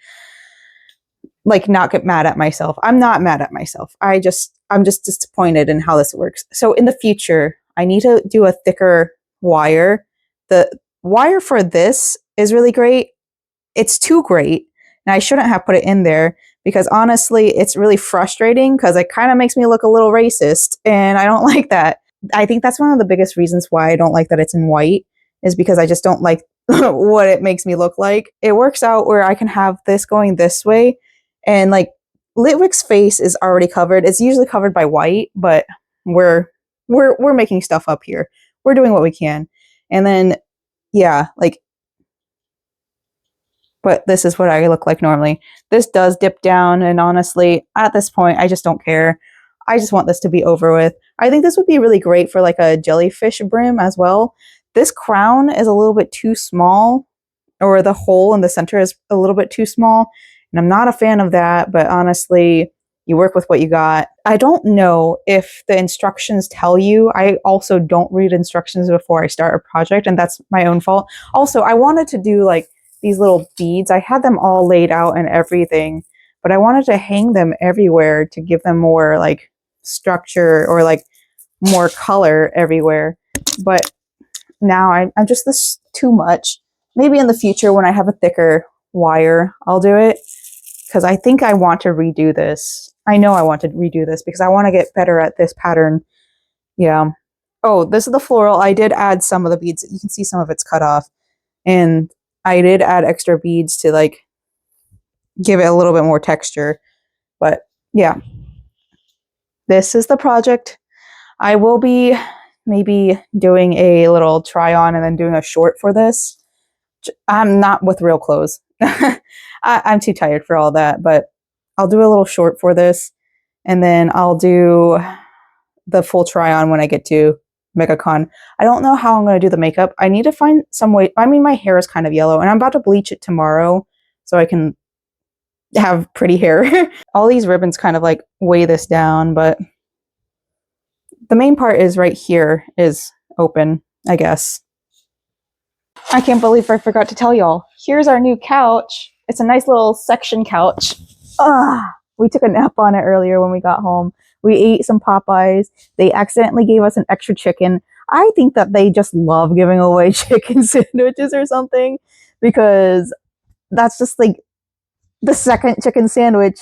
like not get mad at myself. I'm not mad at myself. I'm just disappointed in how this works. So in the future, I need to do a thicker wire. The wire for this is really great. It's too great, and I shouldn't have put it in there because honestly, it's really frustrating because it kind of makes me look a little racist, and I don't like that. I think that's one of the biggest reasons why I don't like that it's in white is because I just don't like what it makes me look like. It works out where I can have this going this way, and like Litwick's face is already covered. It's usually covered by white, but we're making stuff up here. We're doing what we can. And then yeah, like but this is what I look like normally. This does dip down, and honestly, at this point, I just don't care. I just want this to be over with. I think this would be really great for like a jellyfish brim as well. This crown is a little bit too small, or the hole in the center is a little bit too small, and I'm not a fan of that, but honestly, you work with what you got. I don't know if the instructions tell you. I also don't read instructions before I start a project, and that's my own fault. Also, I wanted to do like these little beads. I had them all laid out and everything, but I wanted to hang them everywhere to give them more like structure or like more color everywhere. But now I'm just this too much. Maybe in the future when I have a thicker wire, I'll do it because I think I want to redo this. I know I want to redo this because I want to get better at this pattern. Yeah. Oh, this is the floral. I did add some of the beads. You can see some of it's cut off. And I did add extra beads to like give it a little bit more texture. But yeah, this is the project. I will be maybe doing a little try on and then doing a short for this. I'm not with real clothes. I'm too tired for all that, but I'll do a little short for this, and then I'll do the full try on when I get to Megacon. I don't know how I'm going to do the makeup. I need to find some way. I mean, my hair is kind of yellow, and I'm about to bleach it tomorrow so I can have pretty hair. All these ribbons kind of like weigh this down, but the main part is right here is open, I guess. I can't believe I forgot to tell y'all. Here's our new couch. It's a nice little section couch. We took a nap on it earlier when we got home. We ate some Popeyes. They accidentally gave us an extra chicken. I think that they just love giving away chicken sandwiches or something because that's just like the second chicken sandwich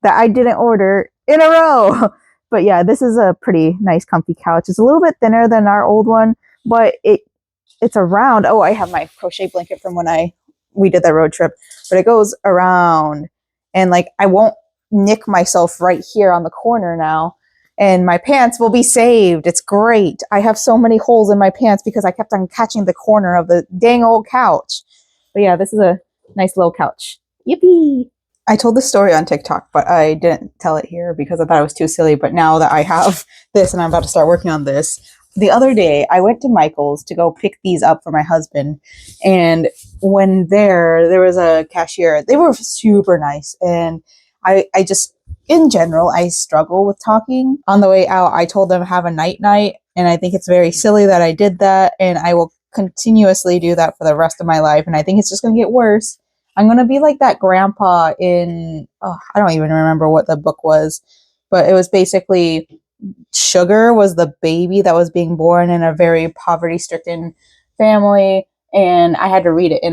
that I didn't order in a row. But yeah, this is a pretty nice comfy couch. It's a little bit thinner than our old one, but it's around. Oh, I have my crochet blanket from when we did that road trip, but it goes around, and like I won't nick myself right here on the corner now, and my pants will be saved. It's great. I have so many holes in my pants because I kept on catching the corner of the dang old couch. But yeah, this is a nice little couch. Yippee! I told this story on TikTok, but I didn't tell it here because I thought it was too silly. But now that I have this and I'm about to start working on this, the other day I went to Michael's to go pick these up for my husband. And when there was a cashier. They were super nice. And I just, in general, I struggle with talking. On the way out, I told them have a night night. And I think it's very silly that I did that. And I will continuously do that for the rest of my life. And I think it's just going to get worse. I'm going to be like that grandpa in, I don't even remember what the book was, but it was basically Sugar was the baby that was being born in a very poverty-stricken family. And I had to read it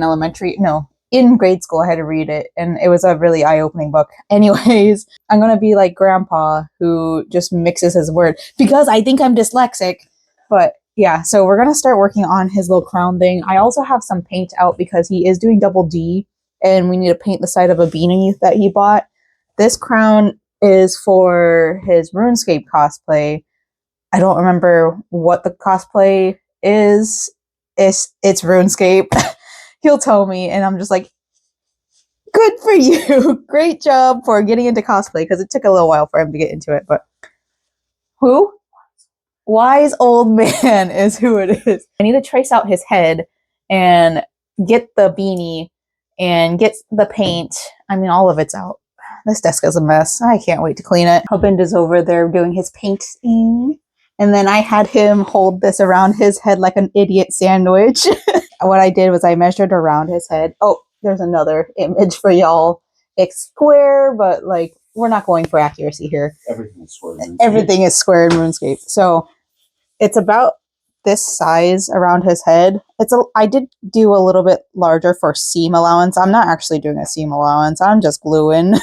in grade school. I had to read it. And it was a really eye-opening book. Anyways, I'm going to be like grandpa who just mixes his word because I think I'm dyslexic. But yeah, so we're going to start working on his little crown thing. I also have some paint out because he is doing double D. And we need to paint the side of a beanie that he bought. This crown is for his RuneScape cosplay. I don't remember what the cosplay is. It's RuneScape. He'll tell me, and I'm just like, good for you. Great job for getting into cosplay, because it took a little while for him to get into it. But who? Wise old man is who it is. I need to trace out his head and get the beanie and get the paint. I mean, all of it's out. This desk is a mess. I can't wait to clean it. Cupid is over there doing his painting. And then I had him hold this around his head like an idiot sandwich. What I did was I measured around his head. Oh, there's another image for y'all. It's square, but like we're not going for accuracy here. Everything is square. Everything is square in RuneScape. So it's about this size around his head. I did do a little bit larger for seam allowance. I'm not actually doing a seam allowance. I'm just gluing.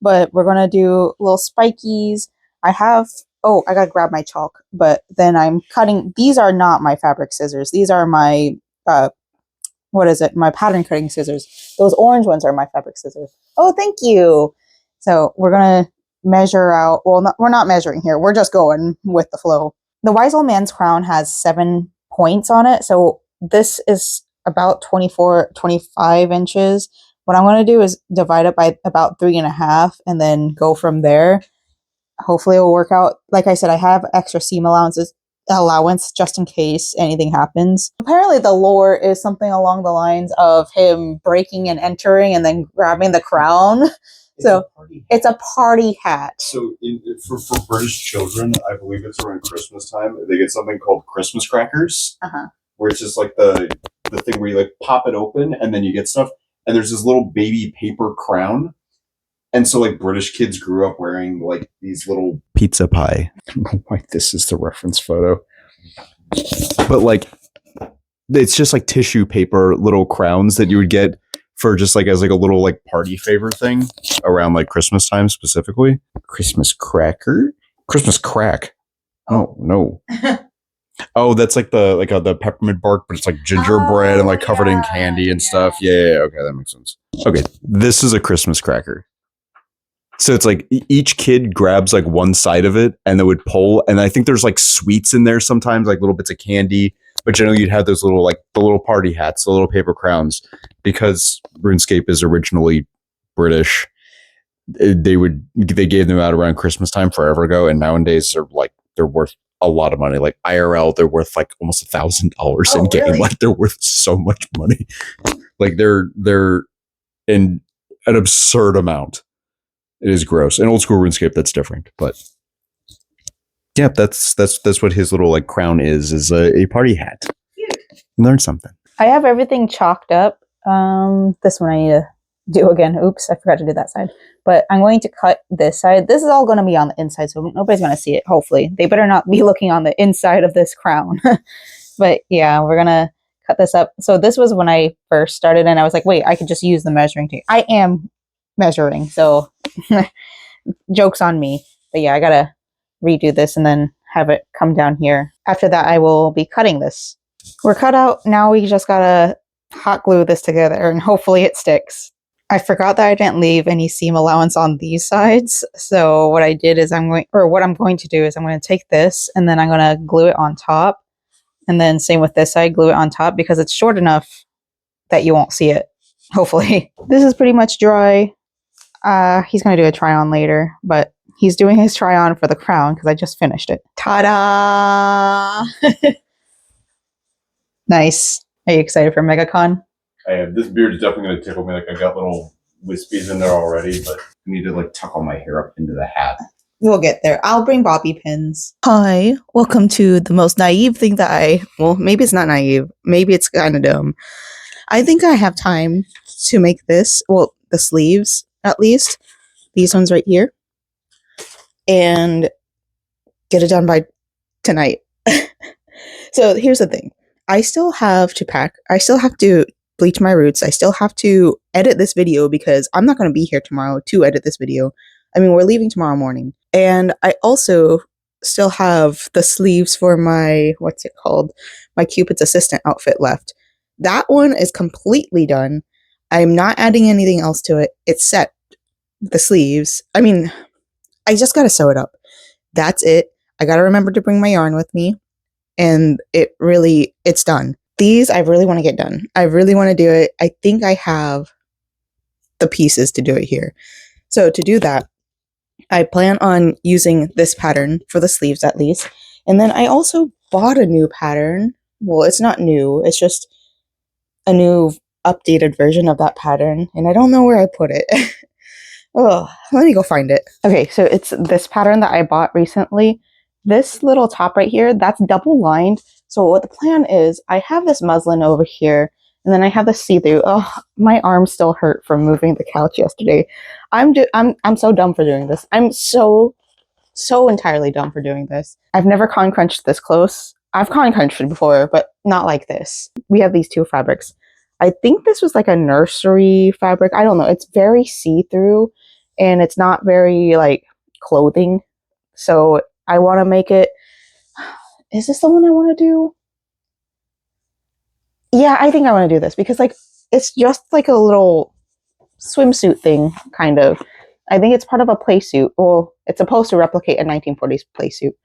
But we're going to do little spikies. I got to grab my chalk. But then I'm cutting. These are not my fabric scissors. These are my, my pattern cutting scissors. Those orange ones are my fabric scissors. Oh, thank you. So we're going to measure out. Well, we're not measuring here. We're just going with the flow. The Wise Old Man's crown has 7 points on it. So this is about 24, 25 inches. What I'm going to do is divide it by about 3.5 and then go from there. Hopefully it will work out. Like I said, I have extra seam allowance just in case anything happens. Apparently the lore is something along the lines of him breaking and entering and then grabbing the crown. It's a party hat. So for British children, I believe it's around Christmas time, they get something called Christmas crackers, where it's just like the thing where you like pop it open and then you get stuff. And there's this little baby paper crown. And so like British kids grew up wearing like these little pizza pie. I don't know why this is the reference photo. But like, it's just like tissue paper little crowns that you would get for just like as like a little like party favor thing around like Christmas time specifically. Christmas cracker? Christmas crack. Oh, no. Oh, that's like the peppermint bark, but it's like gingerbread and like covered in candy and stuff. Yeah, okay, that makes sense. Okay, this is a Christmas cracker. So it's like each kid grabs like one side of it and they would pull. And I think there's like sweets in there sometimes, like little bits of candy. But generally you'd have those little like the little party hats, the little paper crowns. Because RuneScape is originally British, they gave them out around Christmas time forever ago. And nowadays they're worth a lot of money. Like IRL, they're worth like almost $1,000 in game. Really? Like they're worth so much money. Like they're in an absurd amount. It is gross. In old school RuneScape, that's different. But yeah, that's what his little like crown is a party hat. Cute. You learned something. I have everything chalked up. This one I need to do again. Oops, I forgot to do that side. But I'm going to cut this side. This is all going to be on the inside, so nobody's going to see it, hopefully. They better not be looking on the inside of this crown. But yeah, we're going to cut this up. So this was when I first started, and I was like, wait, I could just use the measuring tape. I am measuring, so joke's on me. But yeah, I got to redo this and then have it come down here. After that, I will be cutting this. We're cut out. Now we just got to hot glue this together and hopefully it sticks. I forgot that I didn't leave any seam allowance on these sides. So what I did is I'm going to do is I'm going to take this and then I'm going to glue it on top. And then same with this side, glue it on top because it's short enough that you won't see it. Hopefully. This is pretty much dry. He's going to do a try on later, but he's doing his try on for the crown because I just finished it. Ta-da! Nice. Are you excited for Megacon? I am. This beard is definitely going to tickle me. Like I got little wispies in there already, but I need to like tuck all my hair up into the hat. We'll get there. I'll bring bobby pins. Hi, welcome to the most naive thing that maybe it's not naive. Maybe it's kind of dumb. I think I have time to make this. Well, the sleeves, at least. These ones right here. And get it done by tonight. So here's the thing. I still have to pack. I still have to bleach my roots. I still have to edit this video because I'm not going to be here tomorrow to edit this video. I mean, we're leaving tomorrow morning. And I also still have the sleeves for my, my Cupid's assistant outfit left. That one is completely done. I'm not adding anything else to it except the sleeves. I mean, I just got to sew it up. That's it. I got to remember to bring my yarn with me. And it's done. These, I really want to get done. I really want to do it. I think I have the pieces to do it here. So to do that, I plan on using this pattern for the sleeves at least. And then I also bought a new pattern. Well, it's not new. It's just a new updated version of that pattern. And I don't know where I put it. Oh, let me go find it. Okay, so it's this pattern that I bought recently. this little top right here, that's double lined. So what the plan is, I have this muslin over here, and then I have the see-through. Oh, my arms still hurt from moving the couch yesterday. I'm so dumb for doing this. I'm so entirely dumb for doing this. I've never con crunched this close. I've con crunched it before, but not like this. We have these two fabrics. I think this was like a nursery fabric. I don't know. It's very see-through, and it's not very like clothing. So I want to make it. Is this the one I want to do? Yeah, I think I want to do this because like it's just like a little swimsuit thing, kind of. I think it's part of a play suit. Well, it's supposed to replicate a 1940s play suit.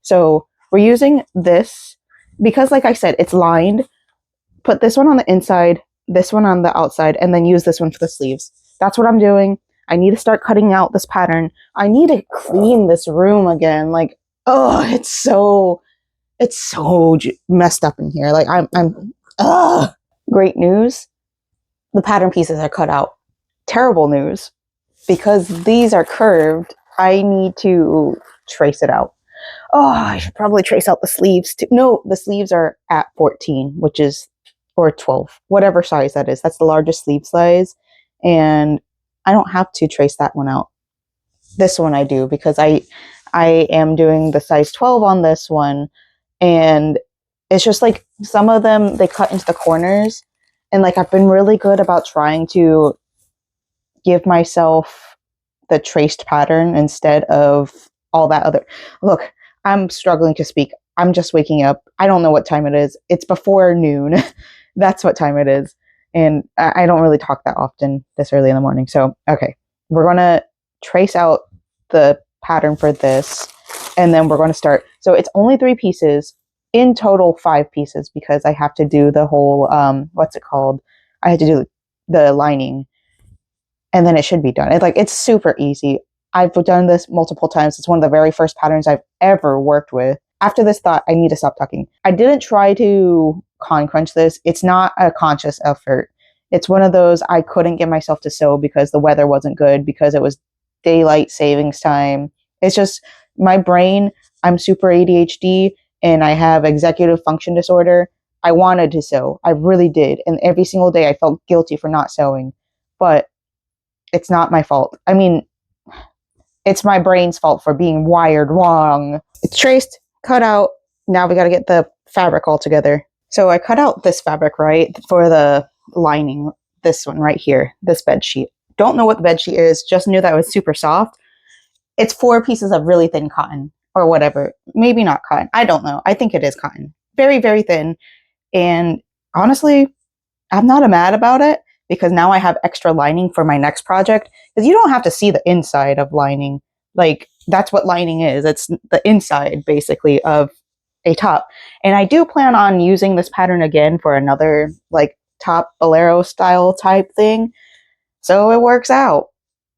So we're using this because, like I said, it's lined. Put this one on the inside, this one on the outside, and then use this one for the sleeves. That's what I'm doing. I need to start cutting out this pattern. I need to clean this room again. Like, oh, it's so messed up in here. Like great news. The pattern pieces are cut out. Terrible news. Because these are curved, I need to trace it out. Oh, I should probably trace out the sleeves too. No, the sleeves are at 14, which is, or 12, whatever size that is. That's the largest sleeve size. And I don't have to trace that one out. This one I do because I am doing the size 12 on this one. And it's just like some of them, they cut into the corners. And like I've been really good about trying to give myself the traced pattern instead of all that other. Look, I'm struggling to speak. I'm just waking up. I don't know what time it is. It's before noon. That's what time it is. And I don't really talk that often this early in the morning. So, okay, we're going to trace out the pattern for this. And then we're going to start. So it's only 3 pieces. In total, 5 pieces because I have to do the whole, what's it called? I had to do the lining. And then it should be done. It's super easy. I've done this multiple times. It's one of the very first patterns I've ever worked with. After this thought, I need to stop talking. I didn't try to con crunch this. It's not a conscious effort. It's one of those I couldn't get myself to sew because the weather wasn't good, because it was daylight savings time. It's just my brain. I'm super ADHD and I have executive function disorder. I wanted to sew. I really did. And every single day I felt guilty for not sewing. But it's not my fault. I mean, it's my brain's fault for being wired wrong. It's traced, cut out. Now we got to get the fabric all together. So I cut out this fabric, right, for the lining. This one right here, this bed sheet. Don't know what the bed sheet is. Just knew that it was super soft. It's 4 pieces of really thin cotton or whatever. Maybe not cotton. I don't know. I think it is cotton. Very, very thin. And honestly, I'm not mad about it, because now I have extra lining for my next project. Because you don't have to see the inside of lining. Like, that's what lining is. It's the inside, basically, of a top. And I do plan on using this pattern again for another, like, top bolero style type thing. So it works out.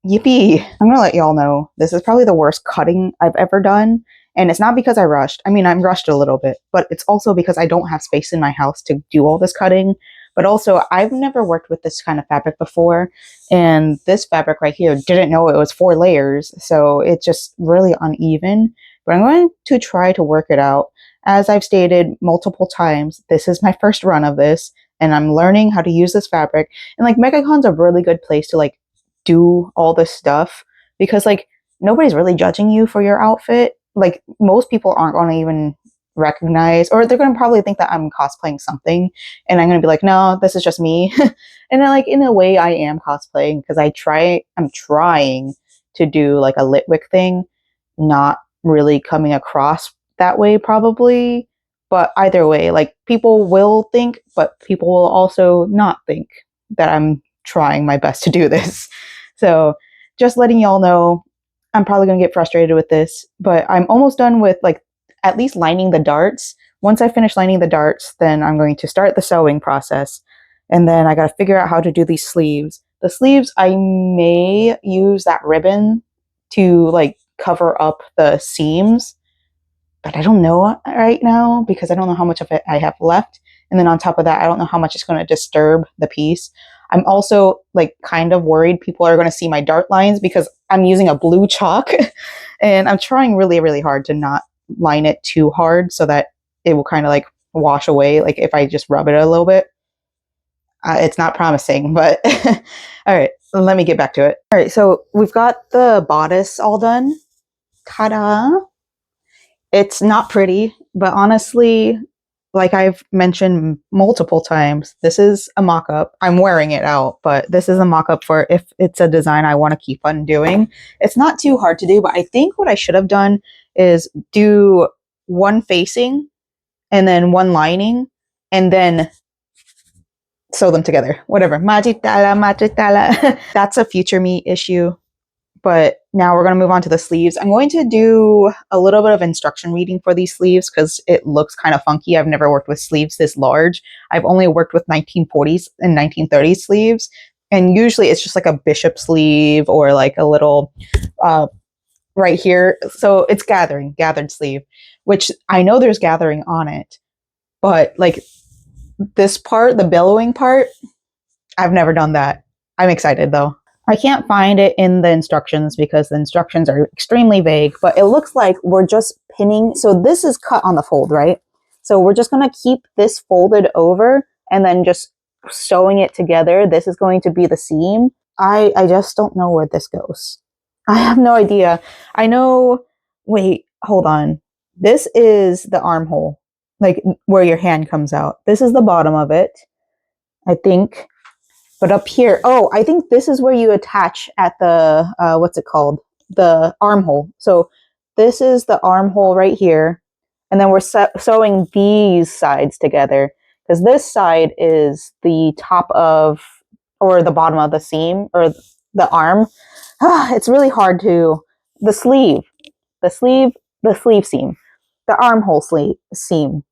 Yippee. I'm going to let y'all know, this is probably the worst cutting I've ever done. And it's not because I rushed. I mean, I'm rushed a little bit. But it's also because I don't have space in my house to do all this cutting. But also, I've never worked with this kind of fabric before, and this fabric right here, didn't know it was 4 layers, so it's just really uneven. But I'm going to try to work it out. As I've stated multiple times, this is my first run of this, and I'm learning how to use this fabric. And like, Megacon's a really good place to like do all this stuff, because like nobody's really judging you for your outfit. Like, most people aren't going to even recognize, or they're going to probably think that I'm cosplaying something, and I'm going to be like, no, this is just me. And then, like, in a way I am cosplaying, because I'm trying to do like a Litwick thing, not really coming across that way probably, but either way, like, people will think, but people will also not think that I'm trying my best to do this. So just letting y'all know, I'm probably going to get frustrated with this, but I'm almost done with like at least lining the darts. Once I finish lining the darts, then I'm going to start the sewing process. And then I got to figure out how to do these sleeves. The sleeves, I may use that ribbon to like cover up the seams, but I don't know right now because I don't know how much of it I have left. And then on top of that, I don't know how much it's going to disturb the piece. I'm also like kind of worried people are going to see my dart lines because I'm using a blue chalk and I'm trying really, really hard to not line it too hard so that it will kind of like wash away. Like if I just rub it a little bit. It's not promising, but all right, let me get back to it. All right, so we've got the bodice all done. Ta-da! It's not pretty, but honestly, like I've mentioned multiple times, this is a mock-up. I'm wearing it out, but this is a mock-up for if it's a design I want to keep on doing. It's not too hard to do, but I think what I should have done is do one facing and then one lining and then sew them together. Whatever. Majitala, majitala. That's a future me issue. But now we're going to move on to the sleeves. I'm going to do a little bit of instruction reading for these sleeves because it looks kind of funky. I've never worked with sleeves this large. I've only worked with 1940s and 1930s sleeves. And usually it's just like a bishop sleeve or like a little right here. So it's gathered sleeve, which I know there's gathering on it. But like this part, the billowing part, I've never done that. I'm excited though. I can't find it in the instructions because the instructions are extremely vague, but it looks like we're just pinning. So this is cut on the fold, right? So we're just going to keep this folded over and then just sewing it together. This is going to be the seam. I just don't know where this goes. I have no idea. I know, wait, hold on. This is the armhole, like where your hand comes out. This is the bottom of it, I think. But up here, oh, I think this is where you attach at the, what's it called? The armhole. So this is the armhole right here. And then we're sewing these sides together because this side is the top of, or the bottom of the seam or the arm. It's really hard to, the sleeve seam, the armhole seam,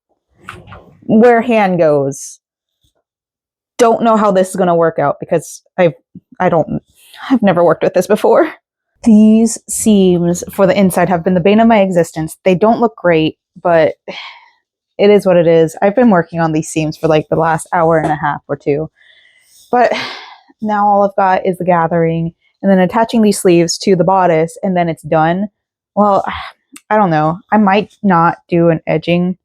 where hand goes. Don't know how this is going to work out because I've never worked with this before. These seams for the inside have been the bane of my existence. They don't look great, but it is what it is. I've been working on these seams for like the last hour and a half or two, but now all I've got is the gathering and then attaching these sleeves to the bodice and then it's done. Well, I don't know. I might not do an edging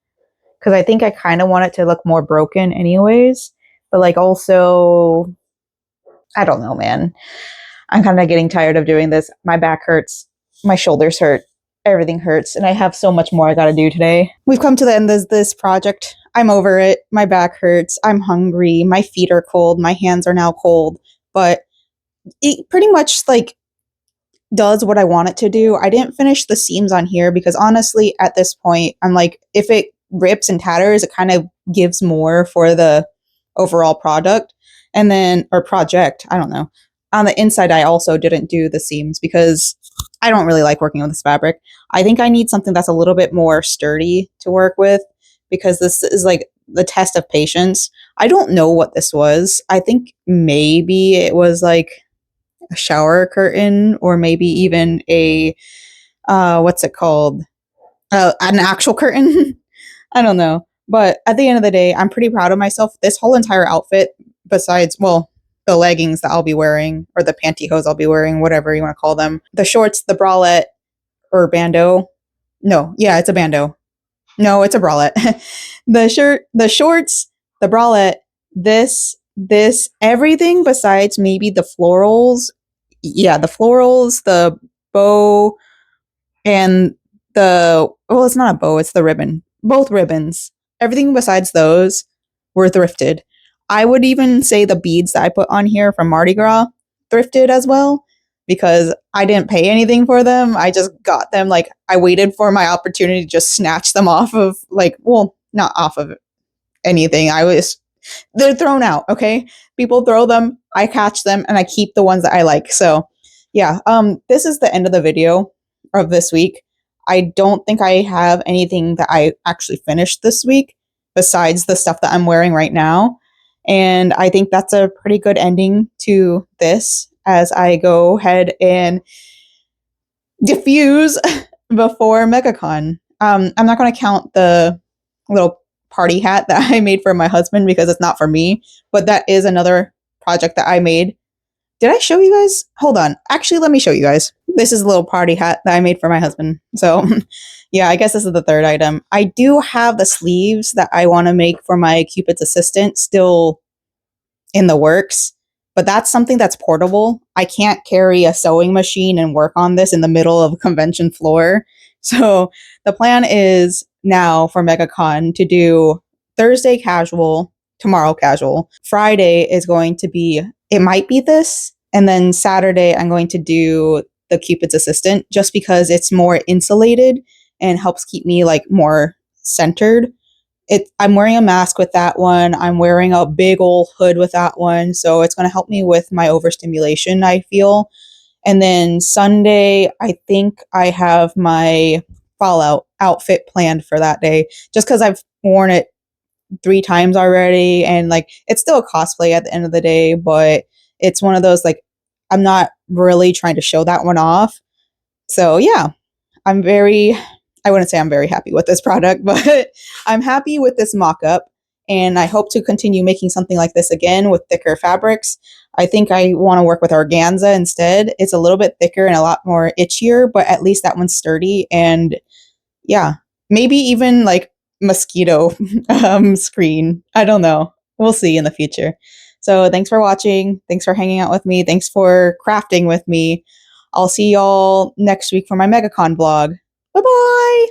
because I think I kind of want it to look more broken anyways. But like also, I don't know, man. I'm kind of getting tired of doing this. My back hurts. My shoulders hurt. Everything hurts. And I have so much more I got to do today. We've come to the end of this project. I'm over it. My back hurts. I'm hungry. My feet are cold. My hands are now cold. But it pretty much like does what I want it to do. I didn't finish the seams on here because honestly, at this point, I'm like, if it rips and tatters, it kind of gives more for the overall product and then or project, I don't know. On the inside I also didn't do the seams because I don't really like working with this fabric. I think I need something that's a little bit more sturdy to work with because this is like the test of patience. I don't know what this was. I think maybe it was like a shower curtain or maybe even a what's it called, an actual curtain. I don't know. But at the end of the day, I'm pretty proud of myself. This whole entire outfit, besides, well, the leggings that I'll be wearing, or the pantyhose I'll be wearing, whatever you want to call them, the shorts, the bralette, or bandeau. No, yeah, it's a bandeau. No, it's a bralette. The shirt, the shorts, the bralette, this, everything besides maybe the florals. Yeah, the florals, the bow, and well, it's not a bow, it's the ribbon. Both ribbons. Everything besides those were thrifted. I would even say the beads that I put on here from Mardi Gras thrifted as well because I didn't pay anything for them. I just got them. Like I waited for my opportunity to just snatch them off of like, well, not off of anything. They're thrown out. Okay. People throw them. I catch them and I keep the ones that I like. So yeah, this is the end of the video of this week. I don't think I have anything that I actually finished this week besides the stuff that I'm wearing right now. And I think that's a pretty good ending to this as I go ahead and diffuse before Megacon. I'm not going to count the little party hat that I made for my husband because it's not for me, but that is another project that I made. Did I show you guys? Hold on. Actually, let me show you guys. This is a little party hat that I made for my husband. So yeah, I guess this is the third item. I do have the sleeves that I want to make for my Cupid's assistant still in the works, but that's something that's portable. I can't carry a sewing machine and work on this in the middle of a convention floor. So the plan is now for Megacon to do Thursday casual, tomorrow casual. Friday is going to be, it might be this. And then Saturday, I'm going to do the Cupid's assistant just because it's more insulated and helps keep me like more centered. I'm wearing a mask with that one. I'm wearing a big old hood with that one. So it's going to help me with my overstimulation, I feel. And then Sunday, I think I have my Fallout outfit planned for that day just because I've worn it 3 times already. And like, it's still a cosplay at the end of the day, but it's one of those like, I'm not really trying to show that one off. So yeah, I wouldn't say I'm very happy with this product, but I'm happy with this mock-up, and I hope to continue making something like this again with thicker fabrics. I think I want to work with organza instead. It's a little bit thicker and a lot more itchier, but at least that one's sturdy, and yeah, maybe even like mosquito screen. I don't know. We'll see in the future. So thanks for watching. Thanks for hanging out with me. Thanks for crafting with me. I'll see y'all next week for my Megacon vlog. Bye-bye!